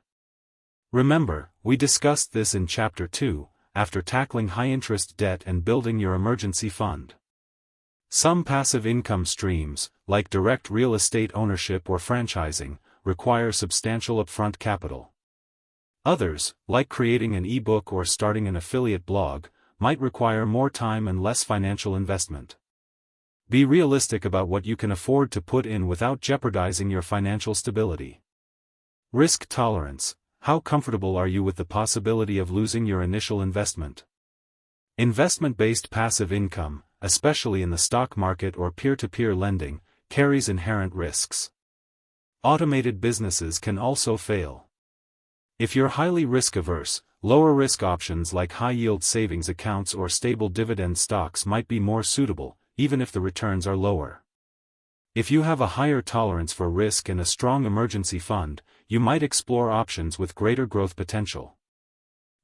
Remember, we discussed this in Chapter 2, after tackling high-interest debt and building your emergency fund. Some passive income streams, like direct real estate ownership or franchising, require substantial upfront capital. Others, like creating an ebook or starting an affiliate blog, might require more time and less financial investment. Be realistic about what you can afford to put in without jeopardizing your financial stability. Risk tolerance. How comfortable are you with the possibility of losing your initial investment? Investment-based passive income, especially in the stock market or peer-to-peer lending, carries inherent risks. Automated businesses can also fail. If you're highly risk-averse, lower-risk options like high-yield savings accounts or stable dividend stocks might be more suitable, even if the returns are lower. If you have a higher tolerance for risk and a strong emergency fund, you might explore options with greater growth potential.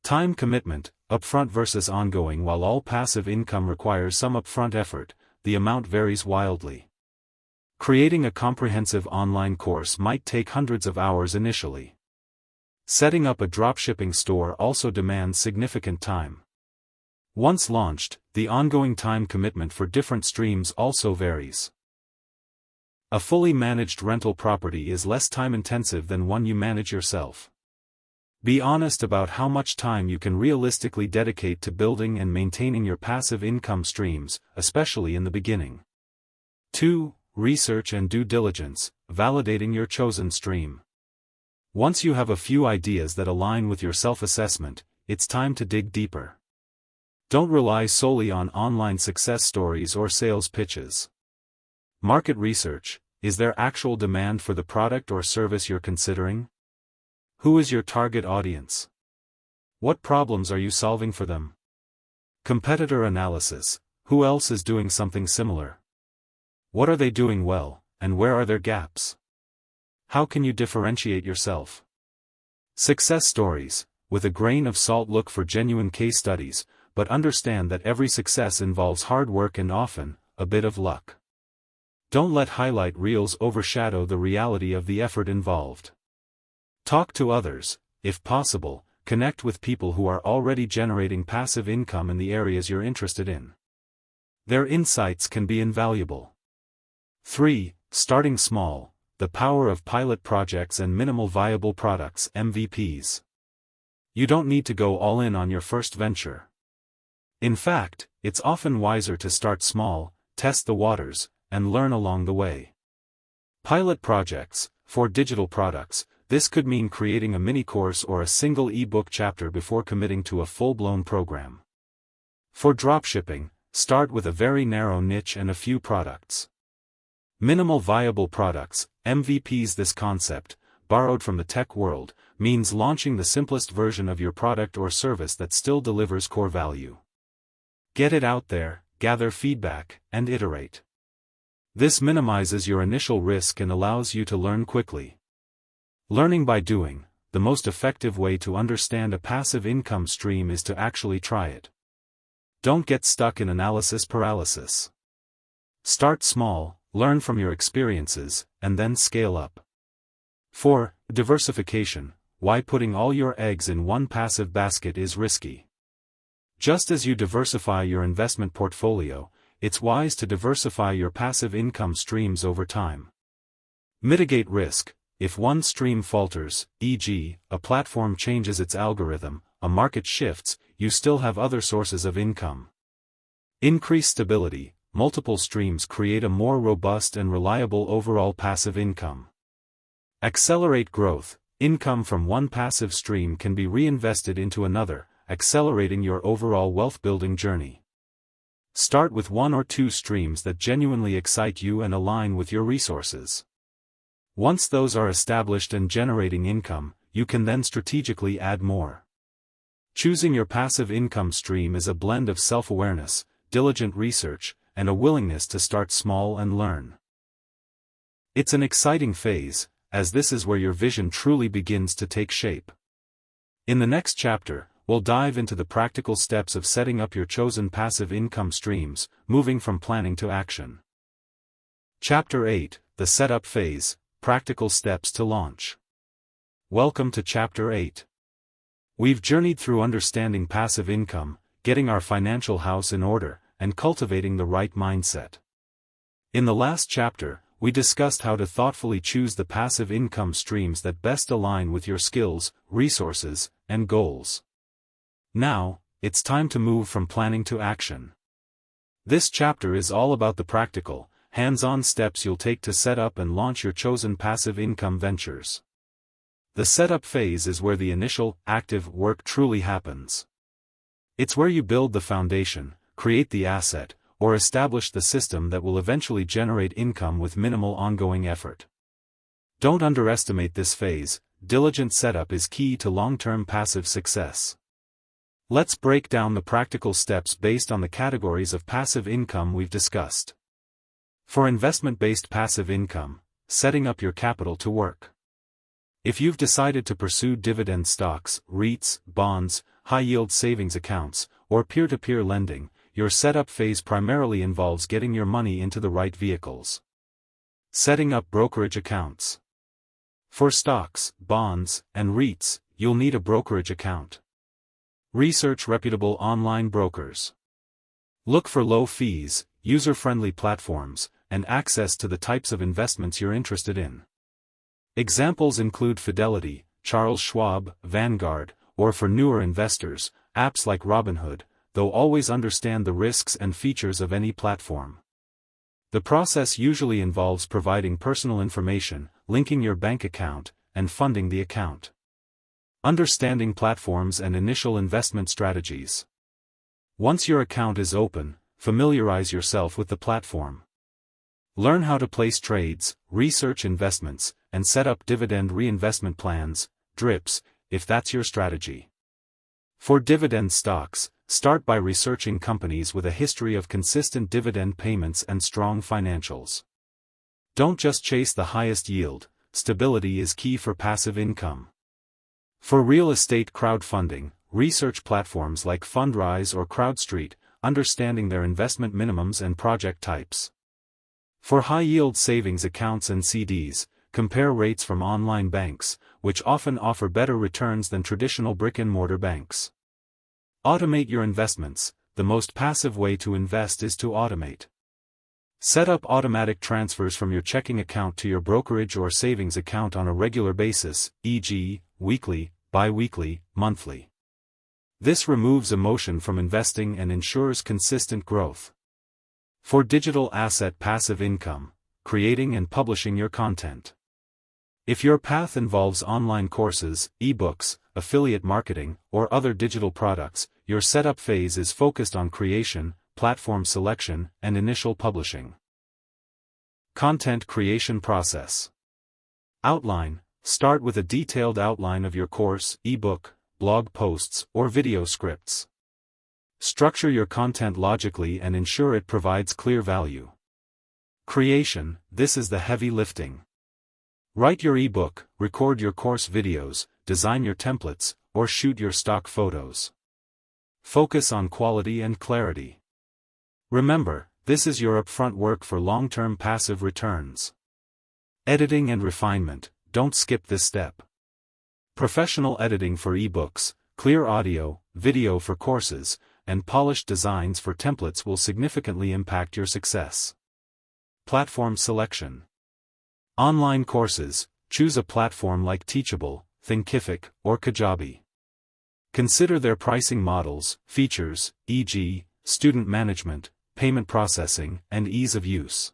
Time commitment, upfront versus ongoing. While all passive income requires some upfront effort, the amount varies wildly. Creating a comprehensive online course might take hundreds of hours initially. Setting up a dropshipping store also demands significant time. Once launched, the ongoing time commitment for different streams also varies. A fully managed rental property is less time-intensive than one you manage yourself. Be honest about how much time you can realistically dedicate to building and maintaining your passive income streams, especially in the beginning. 2. Research and due diligence, validating your chosen stream. Once you have a few ideas that align with your self-assessment, it's time to dig deeper. Don't rely solely on online success stories or sales pitches. Market research. Is there actual demand for the product or service you're considering? Who is your target audience? What problems are you solving for them? Competitor analysis. Who else is doing something similar? What are they doing well, and where are their gaps? How can you differentiate yourself? Success stories. With a grain of salt, look for genuine case studies, but understand that every success involves hard work and often, a bit of luck. Don't let highlight reels overshadow the reality of the effort involved. Talk to others, if possible, connect with people who are already generating passive income in the areas you're interested in. Their insights can be invaluable. 3. Starting small, the power of pilot projects and minimal viable products (MVPs). You don't need to go all in on your first venture. In fact, it's often wiser to start small, test the waters, and learn along the way. Pilot projects. For digital products, this could mean creating a mini-course or a single e-book chapter before committing to a full-blown program. For dropshipping, start with a very narrow niche and a few products. Minimal viable products, MVPs. This concept, borrowed from the tech world, means launching the simplest version of your product or service that still delivers core value. Get it out there, gather feedback, and iterate. This minimizes your initial risk and allows you to learn quickly. Learning by doing. The most effective way to understand a passive income stream is to actually try it. Don't get stuck in analysis paralysis. Start small, learn from your experiences, and then scale up. 4. Diversification. Why putting all your eggs in one passive basket is risky. Just as you diversify your investment portfolio, it's wise to diversify your passive income streams over time. Mitigate risk. If one stream falters, e.g., a platform changes its algorithm, a market shifts, you still have other sources of income. Increase stability. Multiple streams create a more robust and reliable overall passive income. Accelerate growth. Income from one passive stream can be reinvested into another, accelerating your overall wealth-building journey. Start with 1 or 2 streams that genuinely excite you and align with your resources. Once those are established and generating income, you can then strategically add more. Choosing your passive income stream is a blend of self-awareness, diligent research, and a willingness to start small and learn. It's an exciting phase, as this is where your vision truly begins to take shape. In the next chapter, we'll dive into the practical steps of setting up your chosen passive income streams, moving from planning to action. Chapter 8, The Setup Phase, Practical Steps to Launch. Welcome to Chapter 8. We've journeyed through understanding passive income, getting our financial house in order, and cultivating the right mindset. In the last chapter, we discussed how to thoughtfully choose the passive income streams that best align with your skills, resources, and goals. Now, it's time to move from planning to action. This chapter is all about the practical, hands-on steps you'll take to set up and launch your chosen passive income ventures. The setup phase is where the initial, active work truly happens. It's where you build the foundation, create the asset, or establish the system that will eventually generate income with minimal ongoing effort. Don't underestimate this phase. Diligent setup is key to long-term passive success. Let's break down the practical steps based on the categories of passive income we've discussed. For investment-based passive income, setting up your capital to work. If you've decided to pursue dividend stocks, REITs, bonds, high-yield savings accounts, or peer-to-peer lending, your setup phase primarily involves getting your money into the right vehicles. Setting up brokerage accounts. For stocks, bonds, and REITs, you'll need a brokerage account. Research reputable online brokers. Look for low fees, user-friendly platforms, and access to the types of investments you're interested in. Examples include Fidelity, Charles Schwab, Vanguard, or for newer investors, apps like Robinhood, though always understand the risks and features of any platform. The process usually involves providing personal information, linking your bank account, and funding the account. Understanding platforms and initial investment strategies. Once your account is open, familiarize yourself with the platform. Learn how to place trades, research investments, and set up dividend reinvestment plans, DRIPs, if that's your strategy. For dividend stocks, start by researching companies with a history of consistent dividend payments and strong financials. Don't just chase the highest yield, stability is key for passive income. For real estate crowdfunding, research platforms like Fundrise or CrowdStreet, understanding their investment minimums and project types. For high-yield savings accounts and CDs, compare rates from online banks, which often offer better returns than traditional brick-and-mortar banks. Automate your investments. The most passive way to invest is to automate. Set up automatic transfers from your checking account to your brokerage or savings account on a regular basis, e.g., weekly, bi-weekly, monthly. This removes emotion from investing and ensures consistent growth. For digital asset passive income, creating and publishing your content. If your path involves online courses, ebooks, affiliate marketing, or other digital products, your setup phase is focused on creation, platform selection, and initial publishing. Content creation process. Outline. Start with a detailed outline of your course, ebook, blog posts, or video scripts. Structure your content logically and ensure it provides clear value. Creation. This is the heavy lifting. Write your ebook, record your course videos, design your templates, or shoot your stock photos. Focus on quality and clarity. Remember, this is your upfront work for long-term passive returns. Editing and refinement, don't skip this step. Professional editing for ebooks, clear audio, video for courses, and polished designs for templates will significantly impact your success. Platform selection. Online courses, choose a platform like Teachable, Thinkific, or Kajabi. Consider their pricing models, features, e.g., student management, payment processing, and ease of use.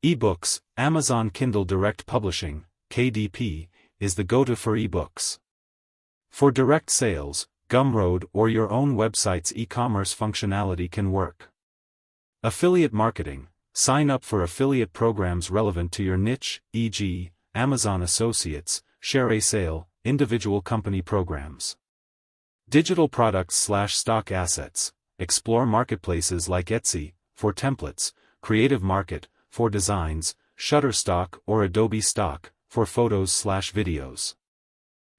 Ebooks, Amazon Kindle Direct Publishing, KDP, is the go-to for ebooks. For direct sales, Gumroad or your own website's e-commerce functionality can work. Affiliate marketing, sign up for affiliate programs relevant to your niche, e.g., Amazon Associates, Share a Sale, individual company programs. Digital products/stock assets, explore marketplaces like Etsy, for templates, Creative Market, for designs, Shutterstock or Adobe Stock, for photos/videos.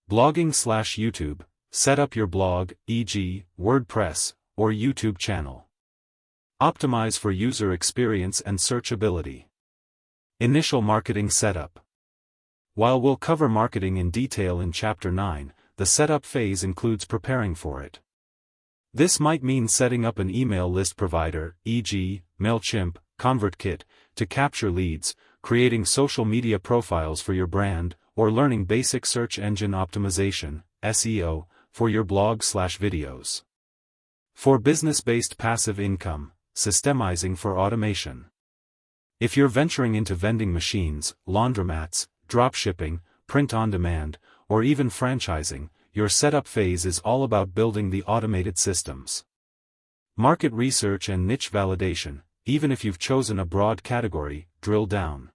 Blogging/YouTube, set up your blog, e.g., WordPress, or YouTube channel. Optimize for user experience and searchability. Initial marketing setup. While we'll cover marketing in detail in Chapter 9, the setup phase includes preparing for it. This might mean setting up an email list provider, e.g., MailChimp, ConvertKit, to capture leads, creating social media profiles for your brand, or learning basic search engine optimization, SEO, for your blog/videos. For business-based passive income, systemizing for automation. If you're venturing into vending machines, laundromats, dropshipping, print-on-demand, or even franchising, your setup phase is all about building the automated systems. Market research and niche validation. Even if you've chosen a broad category, drill down.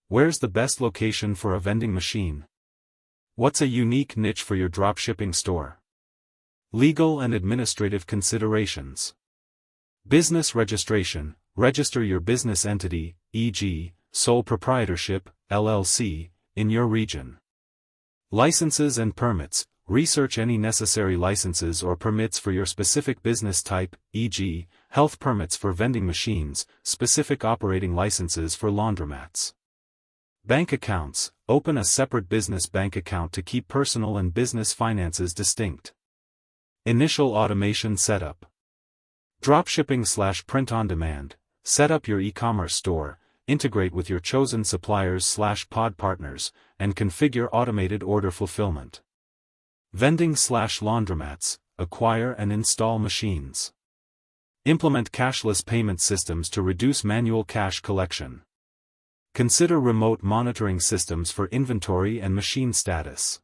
Where's the best location for a vending machine? What's a unique niche for your dropshipping store? Legal and administrative considerations. Business registration, register your business entity, e.g., sole proprietorship, LLC, in your region. Licenses and permits, research any necessary licenses or permits for your specific business type, e.g., health permits for vending machines, specific operating licenses for laundromats. Bank accounts, open a separate business bank account to keep personal and business finances distinct. Initial automation setup. Dropshipping/print-on-demand, set up your e-commerce store, integrate with your chosen suppliers/pod partners, and configure automated order fulfillment. Vending/laundromats, acquire and install machines. Implement cashless payment systems to reduce manual cash collection. Consider remote monitoring systems for inventory and machine status.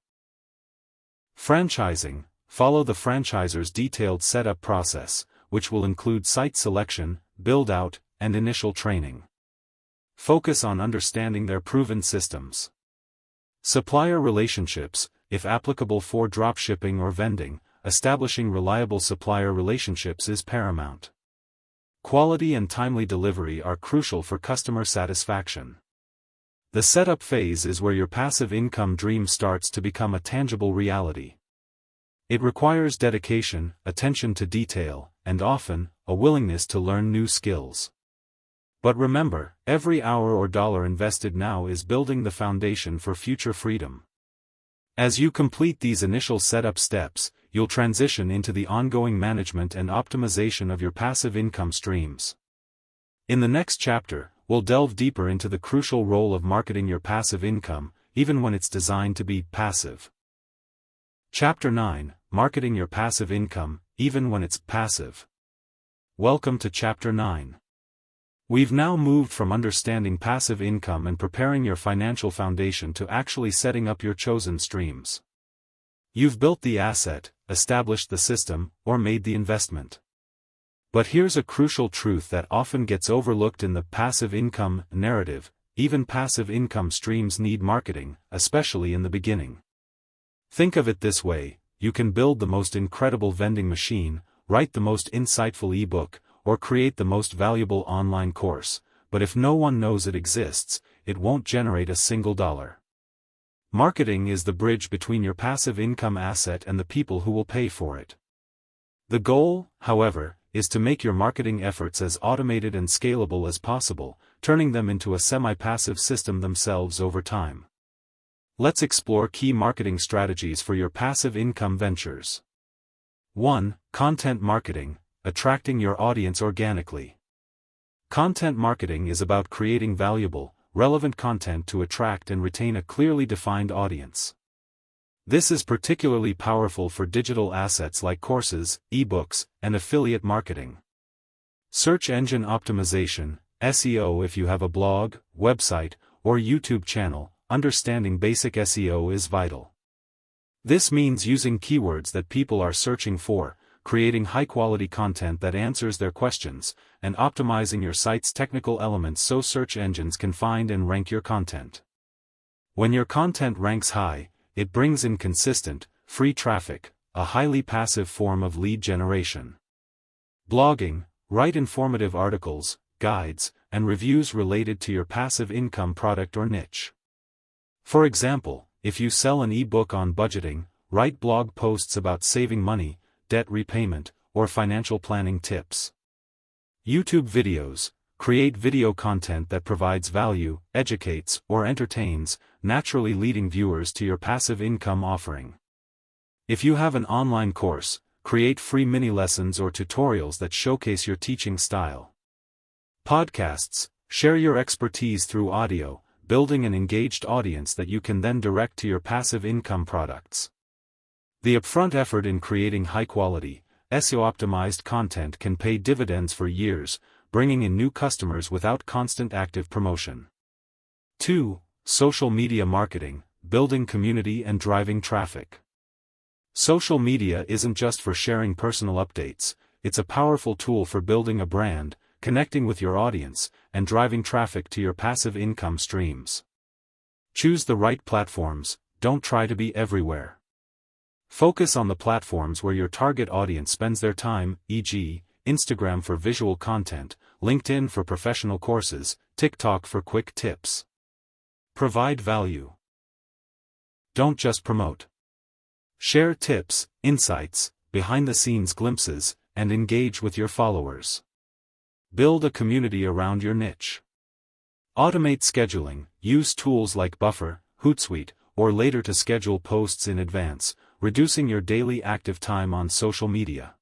Franchising, follow the franchisor's detailed setup process, which will include site selection, build-out, and initial training. Focus on understanding their proven systems. Supplier relationships, if applicable for dropshipping or vending, establishing reliable supplier relationships is paramount. Quality and timely delivery are crucial for customer satisfaction. The setup phase is where your passive income dream starts to become a tangible reality. It requires dedication, attention to detail, and often, a willingness to learn new skills. But remember, every hour or dollar invested now is building the foundation for future freedom. As you complete these initial setup steps, you'll transition into the ongoing management and optimization of your passive income streams. In the next chapter, we'll delve deeper into the crucial role of marketing your passive income, even when it's designed to be passive. Chapter 9, Marketing Your Passive Income, Even When It's Passive. Welcome to Chapter 9. We've now moved from understanding passive income and preparing your financial foundation to actually setting up your chosen streams. You've built the asset, established the system, or made the investment. But here's a crucial truth that often gets overlooked in the passive income narrative: even passive income streams need marketing, especially in the beginning. Think of it this way: you can build the most incredible vending machine, write the most insightful ebook, or create the most valuable online course, but if no one knows it exists, it won't generate a single dollar. Marketing is the bridge between your passive income asset and the people who will pay for it. The goal, however, is to make your marketing efforts as automated and scalable as possible, turning them into a semi-passive system themselves over time. Let's explore key marketing strategies for your passive income ventures. 1. Content marketing, attracting your audience organically. Content marketing is about creating valuable, relevant content to attract and retain a clearly defined audience. This is particularly powerful for digital assets like courses, ebooks, and affiliate marketing. Search engine optimization, SEO. If you have a blog, website, or YouTube channel, understanding basic SEO is vital. This means using keywords that people are searching for, creating high-quality content that answers their questions, and optimizing your site's technical elements so search engines can find and rank your content. When your content ranks high, it brings in consistent, free traffic, a highly passive form of lead generation. Blogging, write informative articles, guides, and reviews related to your passive income product or niche. For example, if you sell an ebook on budgeting, write blog posts about saving money, debt repayment, or financial planning tips. YouTube videos, create video content that provides value, educates, or entertains, naturally leading viewers to your passive income offering. If you have an online course, create free mini-lessons or tutorials that showcase your teaching style. Podcasts, share your expertise through audio, building an engaged audience that you can then direct to your passive income products. The upfront effort in creating high-quality, SEO-optimized content can pay dividends for years, bringing in new customers without constant active promotion. 2. Social media marketing, building community and driving traffic. Social media isn't just for sharing personal updates, it's a powerful tool for building a brand, connecting with your audience, and driving traffic to your passive income streams. Choose the right platforms, don't try to be everywhere. Focus on the platforms where your target audience spends their time, e.g., Instagram for visual content, LinkedIn for professional courses, TikTok for quick tips. Provide value. Don't just promote. Share tips, insights, behind-the-scenes glimpses, and engage with your followers. Build a community around your niche. Automate scheduling, use tools like Buffer, Hootsuite, or Later to schedule posts in advance, reducing your daily active time on social media.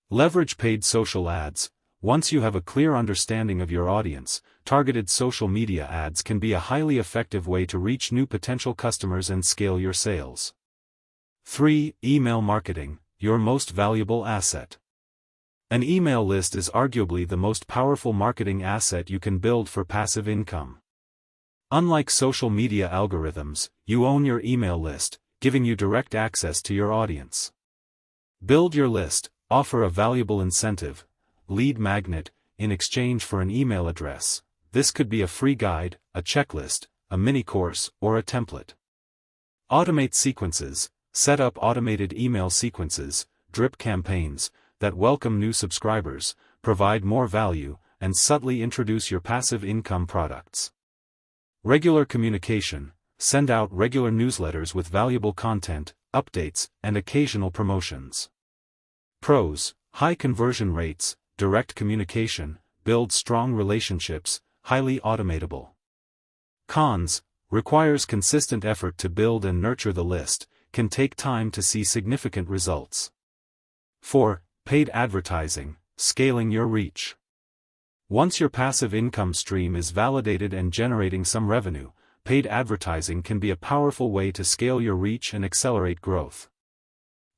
Leverage paid social ads. Once you have a clear understanding of your audience, targeted social media ads can be a highly effective way to reach new potential customers and scale your sales. 3. Email marketing, your most valuable asset. An email list is arguably the most powerful marketing asset you can build for passive income. Unlike social media algorithms, you own your email list, giving you direct access to your audience. Build your list, offer a valuable incentive, lead magnet, in exchange for an email address. This could be a free guide, a checklist, a mini course, or a template. Automate sequences, set up automated email sequences, drip campaigns, that welcome new subscribers, provide more value, and subtly introduce your passive income products. Regular communication, send out regular newsletters with valuable content, updates, and occasional promotions. Pros: high conversion rates, direct communication, build strong relationships, highly automatable. Cons: requires consistent effort to build and nurture the list, can take time to see significant results. 4. Paid advertising, scaling your reach. Once your passive income stream is validated and generating some revenue, paid advertising can be a powerful way to scale your reach and accelerate growth.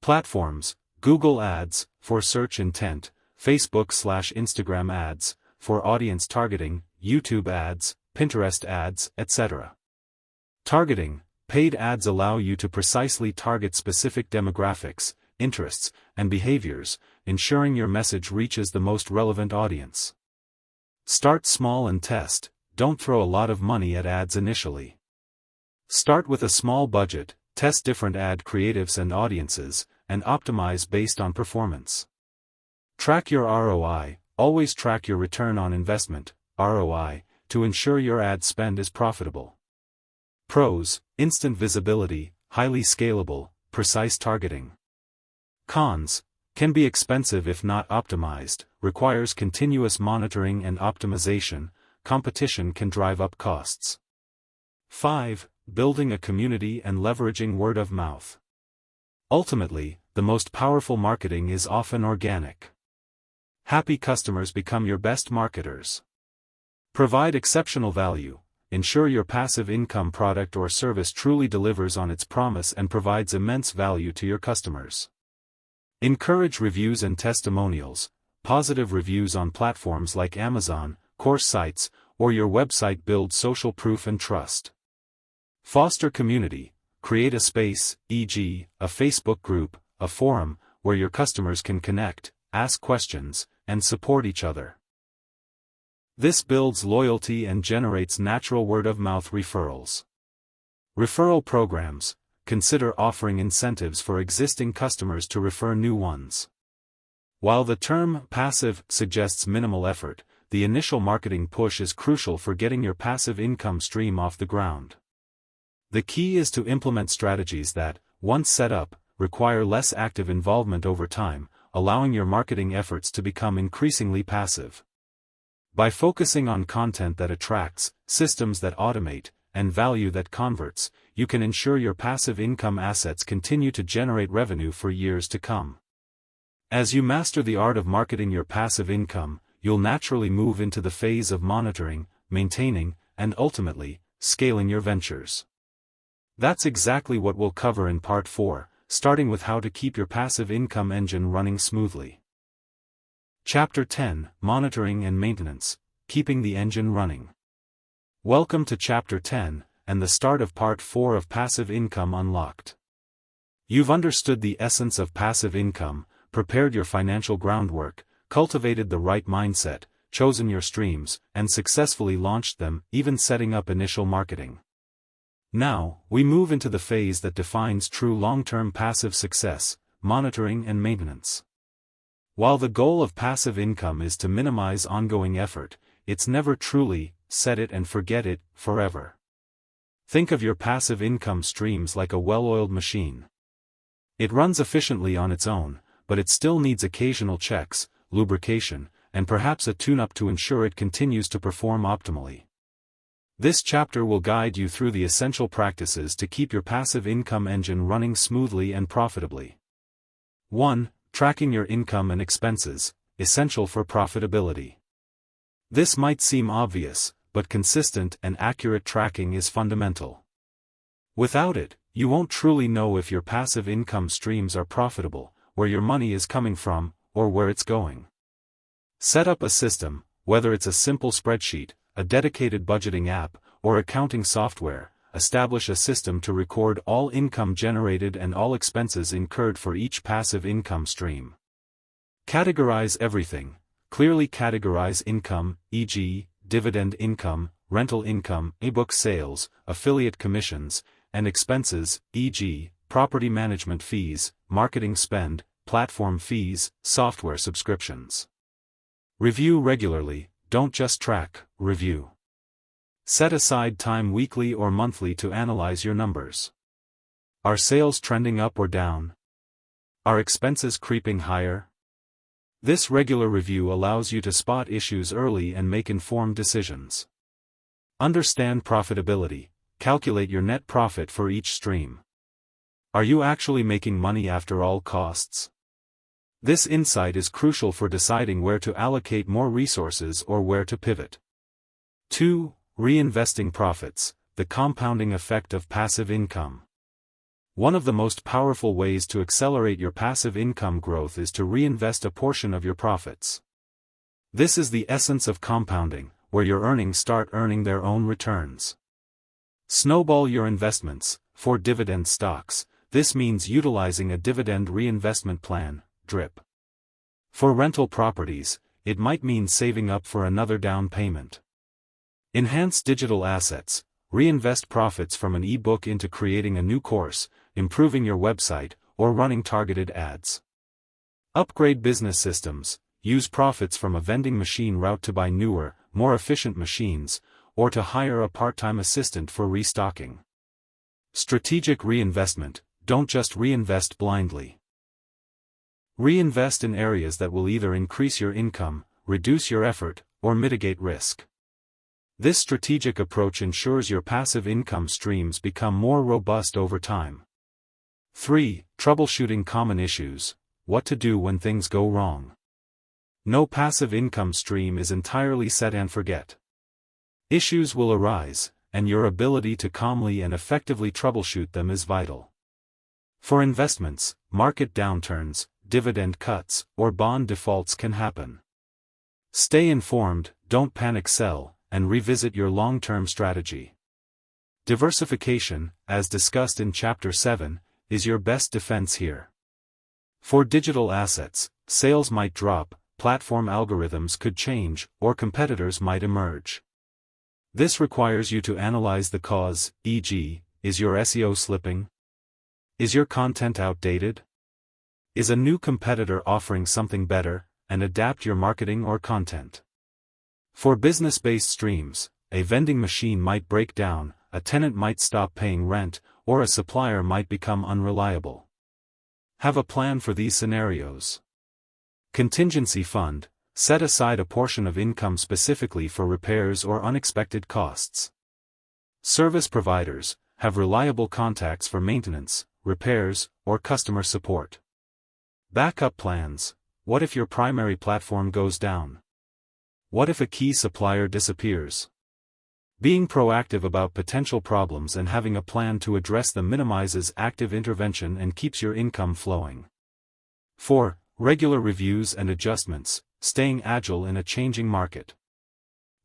Platforms: Google Ads, for search intent, Facebook/Instagram ads, for audience targeting, YouTube ads, Pinterest ads, etc. Targeting: paid ads allow you to precisely target specific demographics, interests, and behaviors, ensuring your message reaches the most relevant audience. Start small and test, don't throw a lot of money at ads initially. Start with a small budget, test different ad creatives and audiences, and optimize based on performance. Track your ROI, always track your return on investment, ROI, to ensure your ad spend is profitable. Pros: instant visibility, highly scalable, precise targeting. Cons: Can be expensive if not optimized, requires continuous monitoring and optimization, competition can drive up costs. 5. Building a community and leveraging word of mouth. Ultimately, the most powerful marketing is often organic. Happy customers become your best marketers. Provide exceptional value. Ensure your passive income product or service truly delivers on its promise and provides immense value to your customers. Encourage reviews and testimonials. Positive reviews on platforms like Amazon, course sites, or your website build social proof and trust. Foster community. Create a space, e.g., a Facebook group, a forum, where your customers can connect, ask questions, and support each other. This builds loyalty and generates natural word-of-mouth referrals. Referral programs. Consider offering incentives for existing customers to refer new ones. While the term passive suggests minimal effort, the initial marketing push is crucial for getting your passive income stream off the ground. The key is to implement strategies that, once set up, require less active involvement over time, allowing your marketing efforts to become increasingly passive. By focusing on content that attracts, systems that automate, and value that converts, you can ensure your passive income assets continue to generate revenue for years to come. As you master the art of marketing your passive income, you'll naturally move into the phase of monitoring, maintaining, and ultimately, scaling your ventures. That's exactly what we'll cover in Part 4, starting with how to keep your passive income engine running smoothly. Chapter 10, Monitoring and Maintenance, Keeping the Engine Running. Welcome to Chapter 10, and the start of Part 4 of Passive Income Unlocked. You've understood the essence of passive income, prepared your financial groundwork, cultivated the right mindset, chosen your streams, and successfully launched them, even setting up initial marketing. Now, we move into the phase that defines true long-term passive success, monitoring and maintenance. While the goal of passive income is to minimize ongoing effort, it's never truly, set it and forget it, forever. Think of your passive income streams like a well-oiled machine. It runs efficiently on its own, but it still needs occasional checks, lubrication, and perhaps a tune-up to ensure it continues to perform optimally. This chapter will guide you through the essential practices to keep your passive income engine running smoothly and profitably. 1. Tracking your income and expenses, essential for profitability. This might seem obvious, but consistent and accurate tracking is fundamental. Without it, you won't truly know if your passive income streams are profitable, where your money is coming from, or where it's going. Set up a system, whether it's a simple spreadsheet, a dedicated budgeting app, or accounting software. Establish a system to record all income generated and all expenses incurred for each passive income stream. Categorize everything. Clearly categorize income, e.g., dividend income, rental income, ebook sales, affiliate commissions, and expenses, e.g., property management fees, marketing spend, platform fees, software subscriptions. Review regularly, don't just track, review. Set aside time weekly or monthly to analyze your numbers. Are sales trending up or down? Are expenses creeping higher? This regular review allows you to spot issues early and make informed decisions. Understand profitability. Calculate your net profit for each stream. Are you actually making money after all costs? This insight is crucial for deciding where to allocate more resources or where to pivot. 2. Reinvesting profits, the compounding effect of passive income. One of the most powerful ways to accelerate your passive income growth is to reinvest a portion of your profits. This is the essence of compounding, where your earnings start earning their own returns. Snowball your investments. For dividend stocks, this means utilizing a dividend reinvestment plan, DRIP. For rental properties, it might mean saving up for another down payment. Enhance digital assets. Reinvest profits from an e-book into creating a new course, improving your website, or running targeted ads. Upgrade business systems. Use profits from a vending machine route to buy newer, more efficient machines, or to hire a part-time assistant for restocking. Strategic reinvestment. Don't just reinvest blindly. Reinvest in areas that will either increase your income, reduce your effort, or mitigate risk. This strategic approach ensures your passive income streams become more robust over time. 3. Troubleshooting common issues. What to do when things go wrong. No passive income stream is entirely set and forget. Issues will arise, and your ability to calmly and effectively troubleshoot them is vital. For investments, market downturns, dividend cuts, or bond defaults can happen. Stay informed, don't panic sell, and revisit your long-term strategy. Diversification, as discussed in Chapter 7, is your best defense here. For digital assets, sales might drop, platform algorithms could change, or competitors might emerge. This requires you to analyze the cause, e.g., is your SEO slipping? Is your content outdated? Is a new competitor offering something better, and adapt your marketing or content. For business-based streams, a vending machine might break down, a tenant might stop paying rent, or a supplier might become unreliable. Have a plan for these scenarios. Contingency fund, set aside a portion of income specifically for repairs or unexpected costs. Service providers, have reliable contacts for maintenance, repairs, or customer support. Backup plans, what if your primary platform goes down? What if a key supplier disappears? Being proactive about potential problems and having a plan to address them minimizes active intervention and keeps your income flowing. 4. Regular reviews and adjustments, staying agile in a changing market.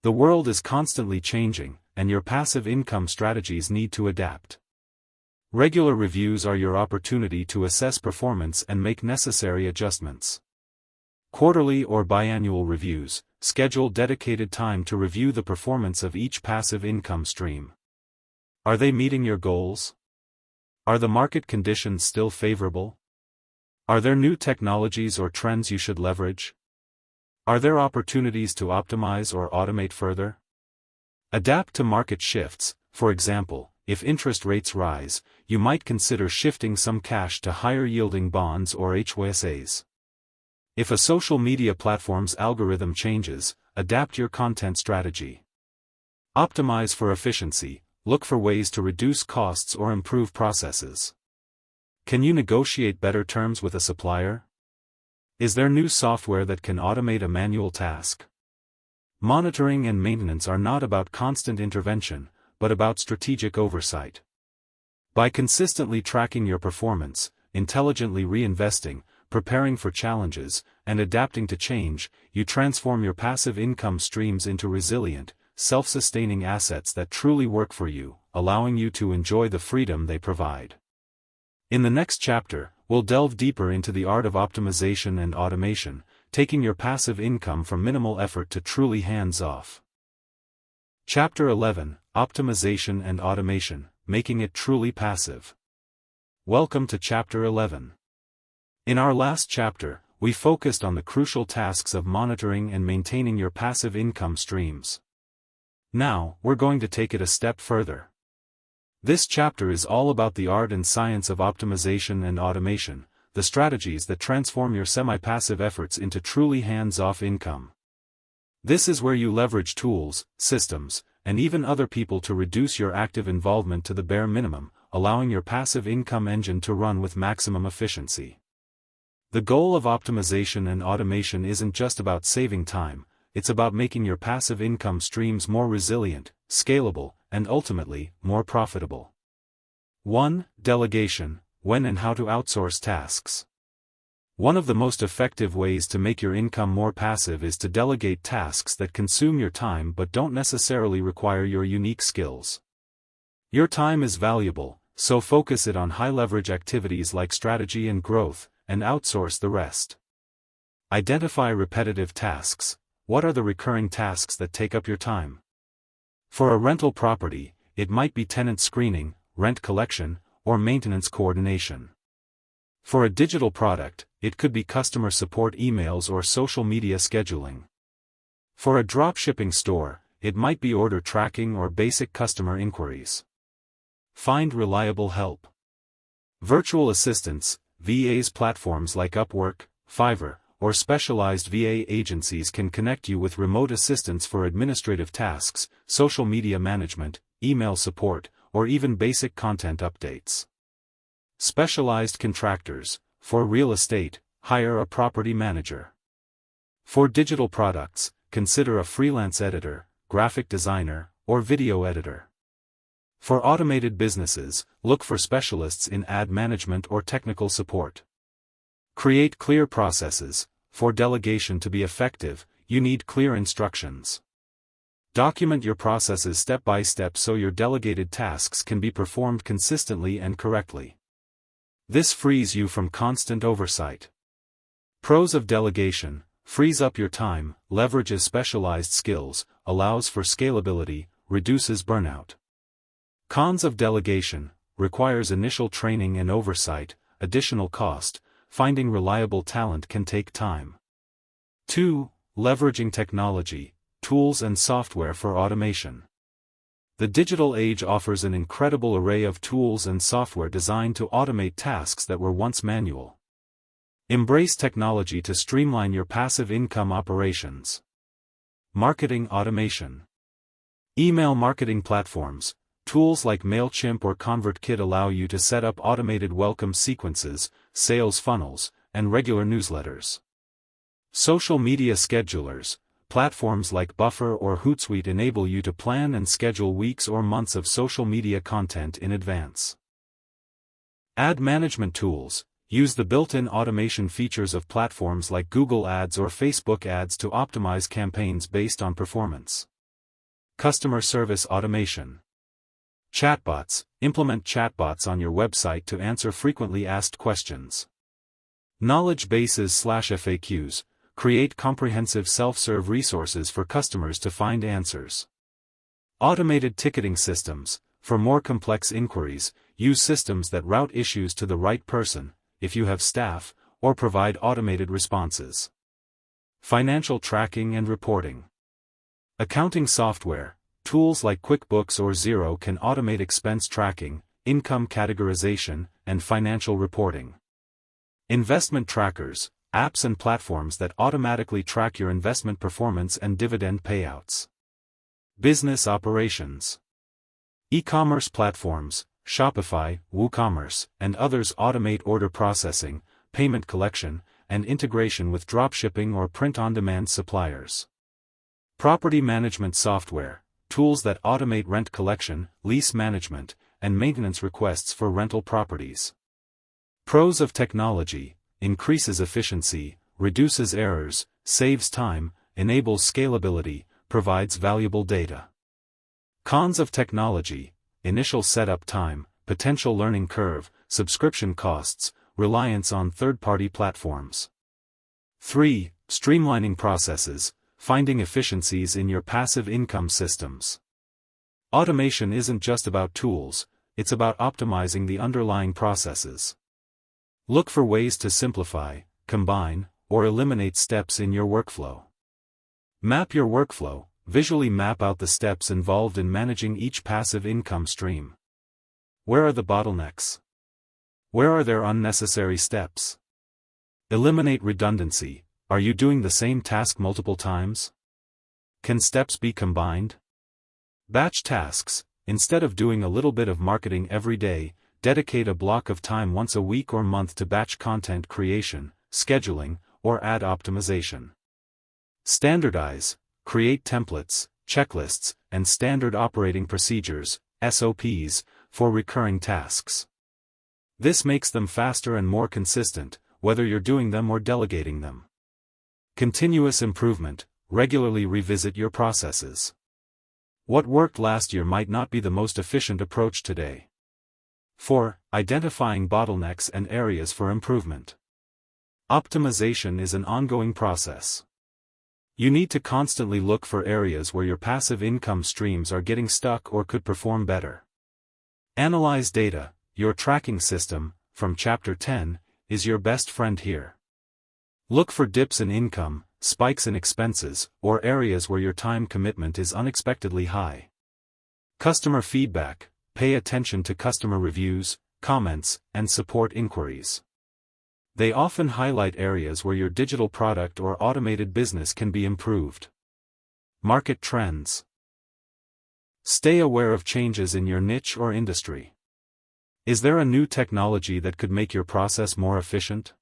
The world is constantly changing, and your passive income strategies need to adapt. Regular reviews are your opportunity to assess performance and make necessary adjustments. Quarterly or biannual reviews, schedule dedicated time to review the performance of each passive income stream. Are they meeting your goals? Are the market conditions still favorable? Are there new technologies or trends you should leverage? Are there opportunities to optimize or automate further? Adapt to market shifts. For example, if interest rates rise, you might consider shifting some cash to higher-yielding bonds or HYSAs. If a social media platform's algorithm changes, adapt your content strategy. Optimize for efficiency, look for ways to reduce costs or improve processes. Can you negotiate better terms with a supplier? Is there new software that can automate a manual task? Monitoring and maintenance are not about constant intervention, but about strategic oversight. By consistently tracking your performance, intelligently reinvesting, preparing for challenges, and adapting to change, you transform your passive income streams into resilient, self-sustaining assets that truly work for you, allowing you to enjoy the freedom they provide. In the next chapter, we'll delve deeper into the art of optimization and automation, taking your passive income from minimal effort to truly hands-off. Chapter 11, Optimization and Automation, Making It Truly Passive. Welcome to Chapter 11. In our last chapter, we focused on the crucial tasks of monitoring and maintaining your passive income streams. Now, we're going to take it a step further. This chapter is all about the art and science of optimization and automation, the strategies that transform your semi-passive efforts into truly hands-off income. This is where you leverage tools, systems, and even other people to reduce your active involvement to the bare minimum, allowing your passive income engine to run with maximum efficiency. The goal of optimization and automation isn't just about saving time, it's about making your passive income streams more resilient, scalable, and ultimately, more profitable. 1. Delegation, when and how to outsource tasks. One of the most effective ways to make your income more passive is to delegate tasks that consume your time but don't necessarily require your unique skills. Your time is valuable, so focus it on high-leverage activities like strategy and growth, and outsource the rest. Identify repetitive tasks. What are the recurring tasks that take up your time? For a rental property, it might be tenant screening, rent collection, or maintenance coordination. For a digital product, it could be customer support emails or social media scheduling. For a dropshipping store, it might be order tracking or basic customer inquiries. Find reliable help. Virtual assistants, VAs platforms like Upwork, Fiverr, or specialized VA agencies can connect you with remote assistance for administrative tasks, social media management, email support, or even basic content updates. Specialized contractors. For real estate, hire a property manager. For digital products, consider a freelance editor, graphic designer, or video editor. For automated businesses, look for specialists in ad management or technical support. Create clear processes. For delegation to be effective, you need clear instructions. Document your processes step by step so your delegated tasks can be performed consistently and correctly. This frees you from constant oversight. Pros of delegation: frees up your time, leverages specialized skills, allows for scalability, reduces burnout. Cons of delegation: requires initial training and oversight, additional cost, finding reliable talent can take time. 2. Leveraging technology, tools and software for automation. The digital age offers an incredible array of tools and software designed to automate tasks that were once manual. Embrace technology to streamline your passive income operations. Marketing automation. Email marketing platforms. Tools like MailChimp or ConvertKit allow you to set up automated welcome sequences, sales funnels, and regular newsletters. Social media schedulers. Platforms like Buffer or Hootsuite enable you to plan and schedule weeks or months of social media content in advance. Ad management tools. Use the built-in automation features of platforms like Google Ads or Facebook Ads to optimize campaigns based on performance. Customer service automation. Chatbots. Implement chatbots on your website to answer frequently asked questions. Knowledge bases/FAQs. Create comprehensive self-serve resources for customers to find answers. Automated ticketing systems. For more complex inquiries, use systems that route issues to the right person, if you have staff, or provide automated responses. Financial tracking and reporting. Accounting software. Tools like QuickBooks or Xero can automate expense tracking, income categorization, and financial reporting. Investment trackers. Apps and platforms that automatically track your investment performance and dividend payouts. Business operations. E-commerce platforms. Shopify, WooCommerce, and others automate order processing, payment collection, and integration with dropshipping or print-on-demand suppliers. Property management software. Tools that automate rent collection, lease management, and maintenance requests for rental properties. Pros of technology: increases efficiency, reduces errors, saves time, enables scalability, provides valuable data. Cons of technology: initial setup time, potential learning curve, subscription costs, reliance on third-party platforms. 3. Streamlining processes, finding efficiencies in your passive income systems. Automation isn't just about tools, it's about optimizing the underlying processes. Look for ways to simplify, combine, or eliminate steps in your workflow. Map your workflow. Visually map out the steps involved in managing each passive income stream. Where are the bottlenecks? Where are there unnecessary steps? Eliminate redundancy. Are you doing the same task multiple times? Can steps be combined? Batch tasks. Instead of doing a little bit of marketing every day, dedicate a block of time once a week or month to batch content creation, scheduling, or ad optimization. Standardize. Create templates, checklists, and standard operating procedures, SOPs, for recurring tasks. This makes them faster and more consistent, whether you're doing them or delegating them. Continuous improvement. Regularly revisit your processes. What worked last year might not be the most efficient approach today. 4. Identifying bottlenecks and areas for improvement. Optimization is an ongoing process. You need to constantly look for areas where your passive income streams are getting stuck or could perform better. Analyze data. Your tracking system, from Chapter 10, is your best friend here. Look for dips in income, spikes in expenses, or areas where your time commitment is unexpectedly high. Customer feedback. Pay attention to customer reviews, comments, and support inquiries. They often highlight areas where your digital product or automated business can be improved. Market trends. Stay aware of changes in your niche or industry. Is there a new technology that could make your process more efficient?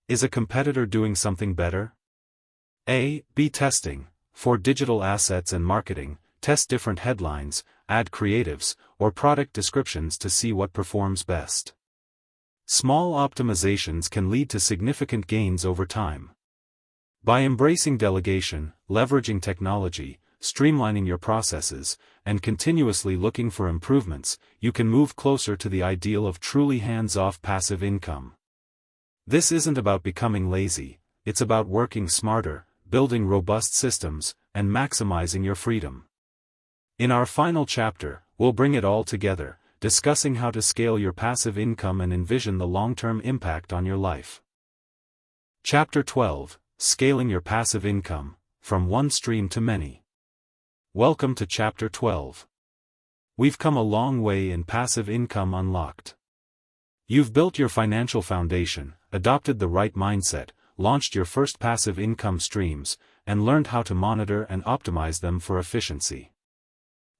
Is a competitor doing something better? A/B testing. For digital assets and marketing, test different headlines, ad creatives, or product descriptions to see what performs best. Small optimizations can lead to significant gains over time. By embracing delegation, leveraging technology, streamlining your processes, and continuously looking for improvements, you can move closer to the ideal of truly hands-off passive income. This isn't about becoming lazy, it's about working smarter, building robust systems, and maximizing your freedom. In our final chapter, we'll bring it all together, discussing how to scale your passive income and envision the long-term impact on your life. Chapter 12, Scaling Your Passive Income, From One Stream to Many. Welcome to Chapter 12. We've come a long way in Passive Income Unlocked. You've built your financial foundation, adopted the right mindset, launched your first passive income streams, and learned how to monitor and optimize them for efficiency.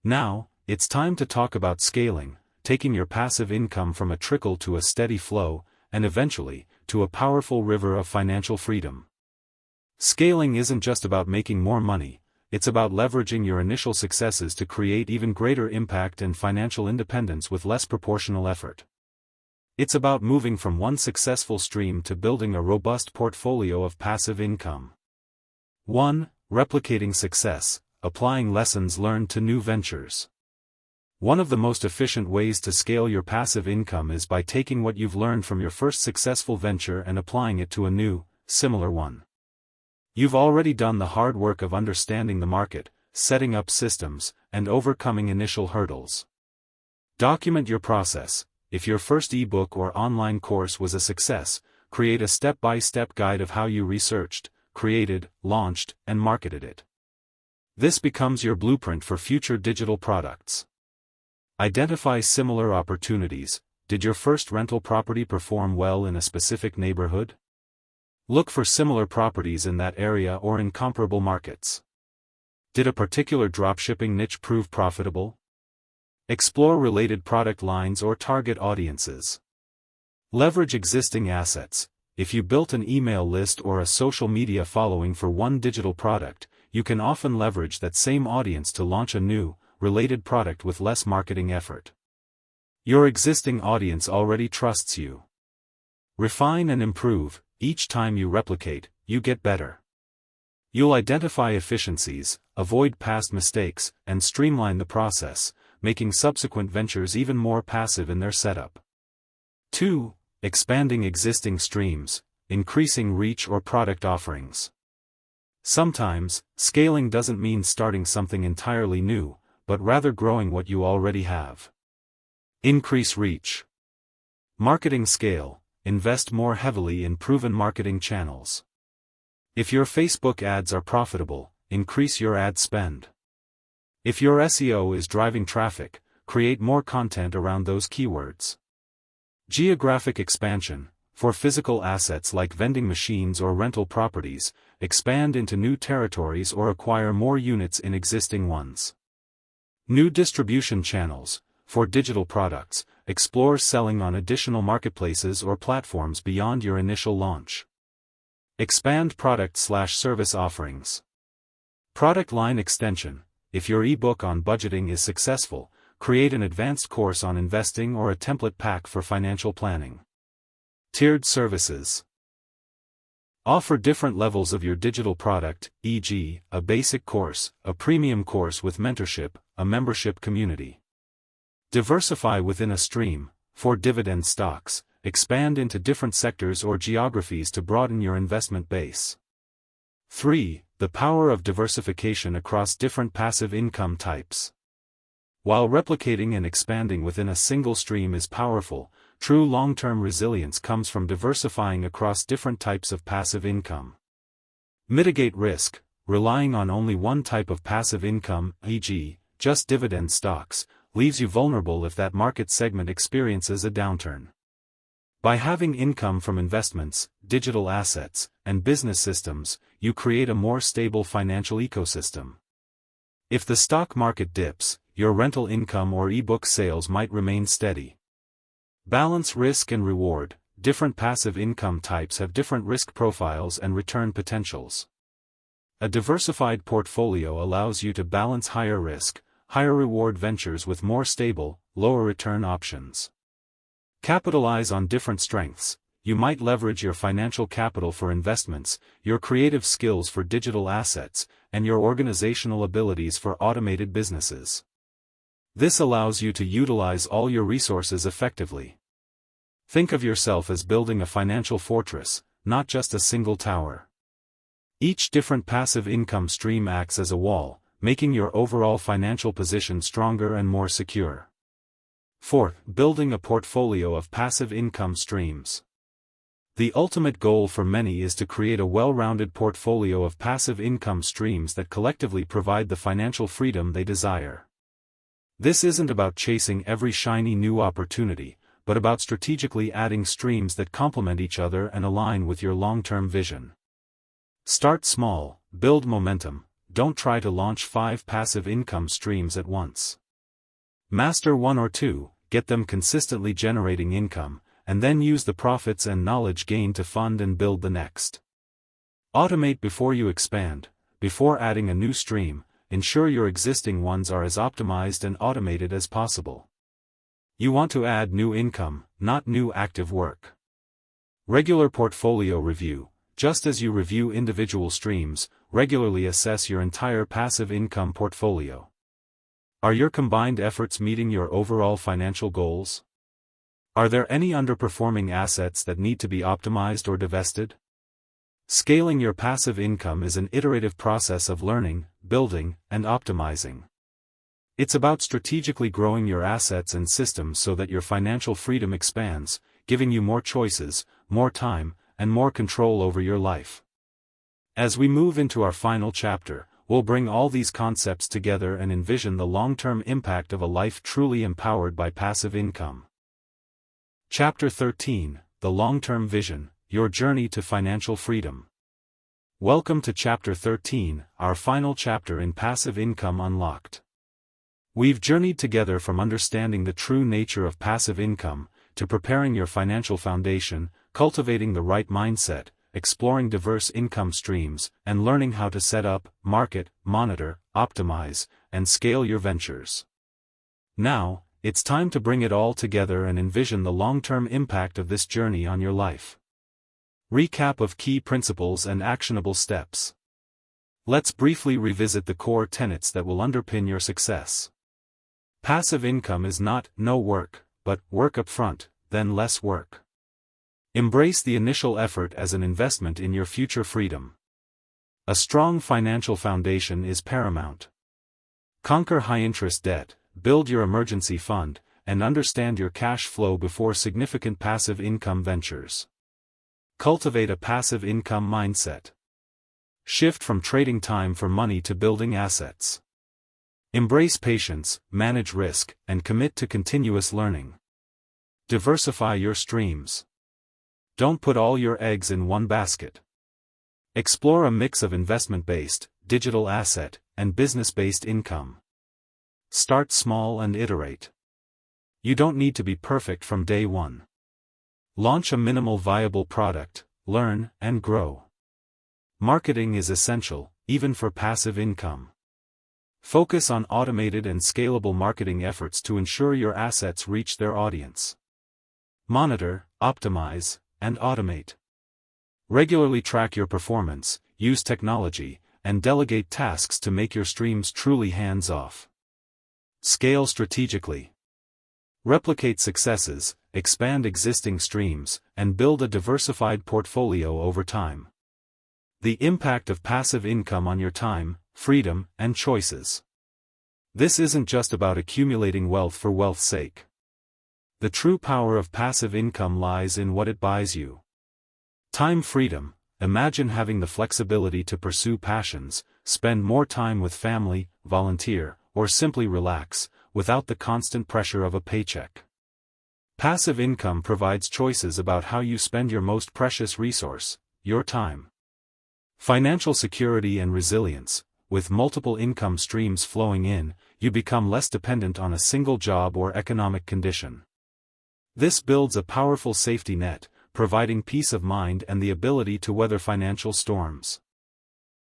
Now, it's time to talk about scaling, taking your passive income from a trickle to a steady flow, and eventually, to a powerful river of financial freedom. Scaling isn't just about making more money, it's about leveraging your initial successes to create even greater impact and financial independence with less proportional effort. It's about moving from one successful stream to building a robust portfolio of passive income. 1. Replicating success, applying lessons learned to new ventures. One of the most efficient ways to scale your passive income is by taking what you've learned from your first successful venture and applying it to a new, similar one. You've already done the hard work of understanding the market, setting up systems, and overcoming initial hurdles. Document your process. If your first ebook or online course was a success, create a step-by-step guide of how you researched, created, launched, and marketed it. This becomes your blueprint for future digital products. Identify similar opportunities. Did your first rental property perform well in a specific neighborhood? Look for similar properties in that area or in comparable markets. Did a particular dropshipping niche prove profitable? Explore related product lines or target audiences. Leverage existing assets. If you built an email list or a social media following for one digital product, you can often leverage that same audience to launch a new, related product with less marketing effort. Your existing audience already trusts you. Refine and improve. Each time you replicate, you get better. You'll identify efficiencies, avoid past mistakes, and streamline the process, making subsequent ventures even more passive in their setup. 2. Expanding existing streams, increasing reach or product offerings. Sometimes, scaling doesn't mean starting something entirely new, but rather growing what you already have. Increase reach. Marketing scale. Invest more heavily in proven marketing channels. If your Facebook ads are profitable, increase your ad spend. If your SEO is driving traffic, create more content around those keywords. Geographic expansion. For physical assets like vending machines or rental properties, expand into new territories or acquire more units in existing ones. New distribution channels. For digital products, explore selling on additional marketplaces or platforms beyond your initial launch. Expand product/service offerings. Product line extension. If your ebook on budgeting is successful, create an advanced course on investing or a template pack for financial planning. Tiered services. Offer different levels of your digital product, e.g., a basic course, a premium course with mentorship, a membership community. Diversify within a stream. For dividend stocks, expand into different sectors or geographies to broaden your investment base. 3. The power of diversification across different passive income types. While replicating and expanding within a single stream is powerful, true long-term resilience comes from diversifying across different types of passive income. Mitigate risk. Relying on only one type of passive income, e.g., just dividend stocks, leaves you vulnerable if that market segment experiences a downturn. By having income from investments, digital assets, and business systems, you create a more stable financial ecosystem. If the stock market dips, your rental income or ebook sales might remain steady. Balance risk and reward. Different passive income types have different risk profiles and return potentials. A diversified portfolio allows you to balance higher risk, higher reward ventures with more stable, lower return options. Capitalize on different strengths. You might leverage your financial capital for investments, your creative skills for digital assets, and your organizational abilities for automated businesses. This allows you to utilize all your resources effectively. Think of yourself as building a financial fortress, not just a single tower. Each different passive income stream acts as a wall, making your overall financial position stronger and more secure. Fourth, building a portfolio of passive income streams. The ultimate goal for many is to create a well-rounded portfolio of passive income streams that collectively provide the financial freedom they desire. This isn't about chasing every shiny new opportunity, but about strategically adding streams that complement each other and align with your long-term vision. Start small, build momentum. Don't try to launch 5 passive income streams at once. Master 1 or 2, get them consistently generating income, and then use the profits and knowledge gained to fund and build the next. Automate before you expand. Before adding a new stream, ensure your existing ones are as optimized and automated as possible. You want to add new income, not new active work. Regular portfolio review. Just as you review individual streams, regularly assess your entire passive income portfolio. Are your combined efforts meeting your overall financial goals? Are there any underperforming assets that need to be optimized or divested? Scaling your passive income is an iterative process of learning, building, and optimizing. It's about strategically growing your assets and systems so that your financial freedom expands, giving you more choices, more time, and more control over your life. As we move into our final chapter, we'll bring all these concepts together and envision the long-term impact of a life truly empowered by passive income. Chapter 13, The Long-Term Vision, Your Journey to Financial Freedom. Welcome to Chapter 13, our final chapter in Passive Income Unlocked. We've journeyed together from understanding the true nature of passive income, to preparing your financial foundation, cultivating the right mindset, exploring diverse income streams, and learning how to set up, market, monitor, optimize, and scale your ventures. Now, it's time to bring it all together and envision the long-term impact of this journey on your life. Recap of key principles and actionable steps. Let's briefly revisit the core tenets that will underpin your success. Passive income is not no work, but work upfront, then less work. Embrace the initial effort as an investment in your future freedom. A strong financial foundation is paramount. Conquer high-interest debt, build your emergency fund, and understand your cash flow before significant passive income ventures. Cultivate a passive income mindset. Shift from trading time for money to building assets. Embrace patience, manage risk, and commit to continuous learning. Diversify your streams. Don't put all your eggs in one basket. Explore a mix of investment-based, digital asset, and business-based income. Start small and iterate. You don't need to be perfect from day one. Launch a minimal viable product, learn, and grow. Marketing is essential, even for passive income. Focus on automated and scalable marketing efforts to ensure your assets reach their audience. Monitor, optimize, and automate. Regularly track your performance, use technology, and delegate tasks to make your streams truly hands-off. Scale strategically. Replicate successes, expand existing streams, and build a diversified portfolio over time. The impact of passive income on your time, freedom, and choices. This isn't just about accumulating wealth for wealth's sake. The true power of passive income lies in what it buys you. Time freedom. Imagine having the flexibility to pursue passions, spend more time with family, volunteer, or simply relax, without the constant pressure of a paycheck. Passive income provides choices about how you spend your most precious resource, your time. Financial security and resilience. With multiple income streams flowing in, you become less dependent on a single job or economic condition. This builds a powerful safety net, providing peace of mind and the ability to weather financial storms.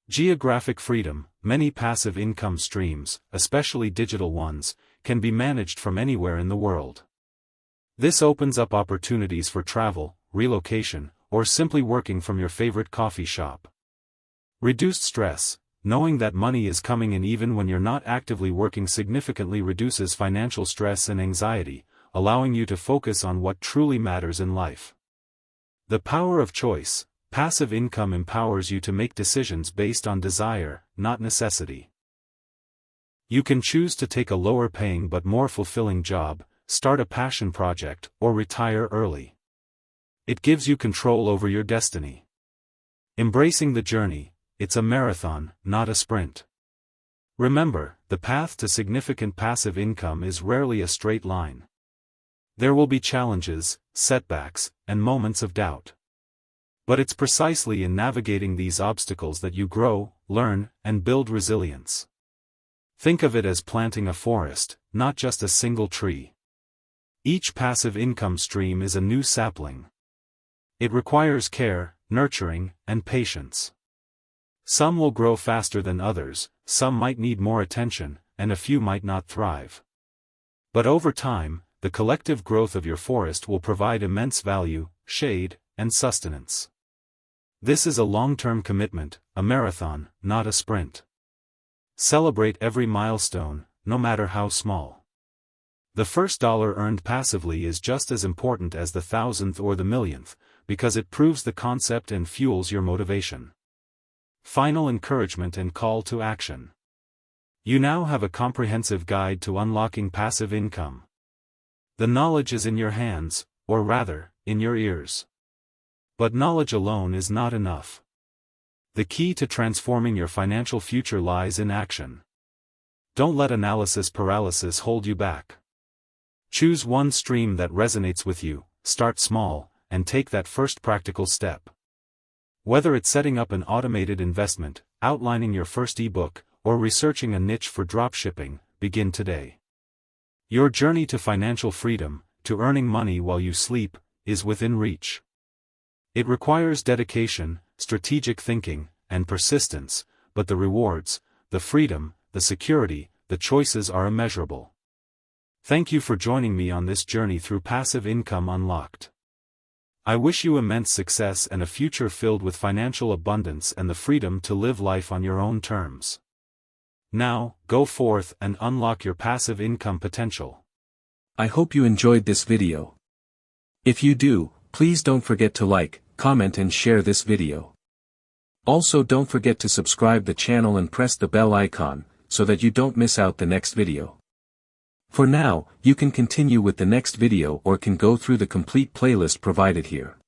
Geographic freedom. Many passive income streams, especially digital ones, can be managed from anywhere in the world. This opens up opportunities for travel, relocation, or simply working from your favorite coffee shop. Reduced stress. Knowing that money is coming in even when you're not actively working significantly reduces financial stress and anxiety, allowing you to focus on what truly matters in life. The power of choice. Passive income empowers you to make decisions based on desire, not necessity. You can choose to take a lower-paying but more fulfilling job, start a passion project, or retire early. It gives you control over your destiny. Embracing the journey. It's a marathon, not a sprint. Remember, the path to significant passive income is rarely a straight line. There will be challenges, setbacks, and moments of doubt. But it's precisely in navigating these obstacles that you grow, learn, and build resilience. Think of it as planting a forest, not just a single tree. Each passive income stream is a new sapling. It requires care, nurturing, and patience. Some will grow faster than others, some might need more attention, and a few might not thrive. But over time, the collective growth of your forest will provide immense value, shade, and sustenance. This is a long-term commitment, a marathon, not a sprint. Celebrate every milestone, no matter how small. The first dollar earned passively is just as important as the 1,000th or the millionth, because it proves the concept and fuels your motivation. Final encouragement and call to action. You now have a comprehensive guide to unlocking passive income. The knowledge is in your hands, or rather, in your ears. But knowledge alone is not enough. The key to transforming your financial future lies in action. Don't let analysis paralysis hold you back. Choose one stream that resonates with you, start small, and take that first practical step. Whether it's setting up an automated investment, outlining your first ebook, or researching a niche for dropshipping, begin today. Your journey to financial freedom, to earning money while you sleep, is within reach. It requires dedication, strategic thinking, and persistence, but the rewards, the freedom, the security, the choices are immeasurable. Thank you for joining me on this journey through Passive Income Unlocked. I wish you immense success and a future filled with financial abundance and the freedom to live life on your own terms. Now, go forth and unlock your passive income potential. I hope you enjoyed this video. If you do, please don't forget to like, comment and share this video. Also don't forget to subscribe the channel and press the bell icon, so that you don't miss out the next video. For now, you can continue with the next video or can go through the complete playlist provided here.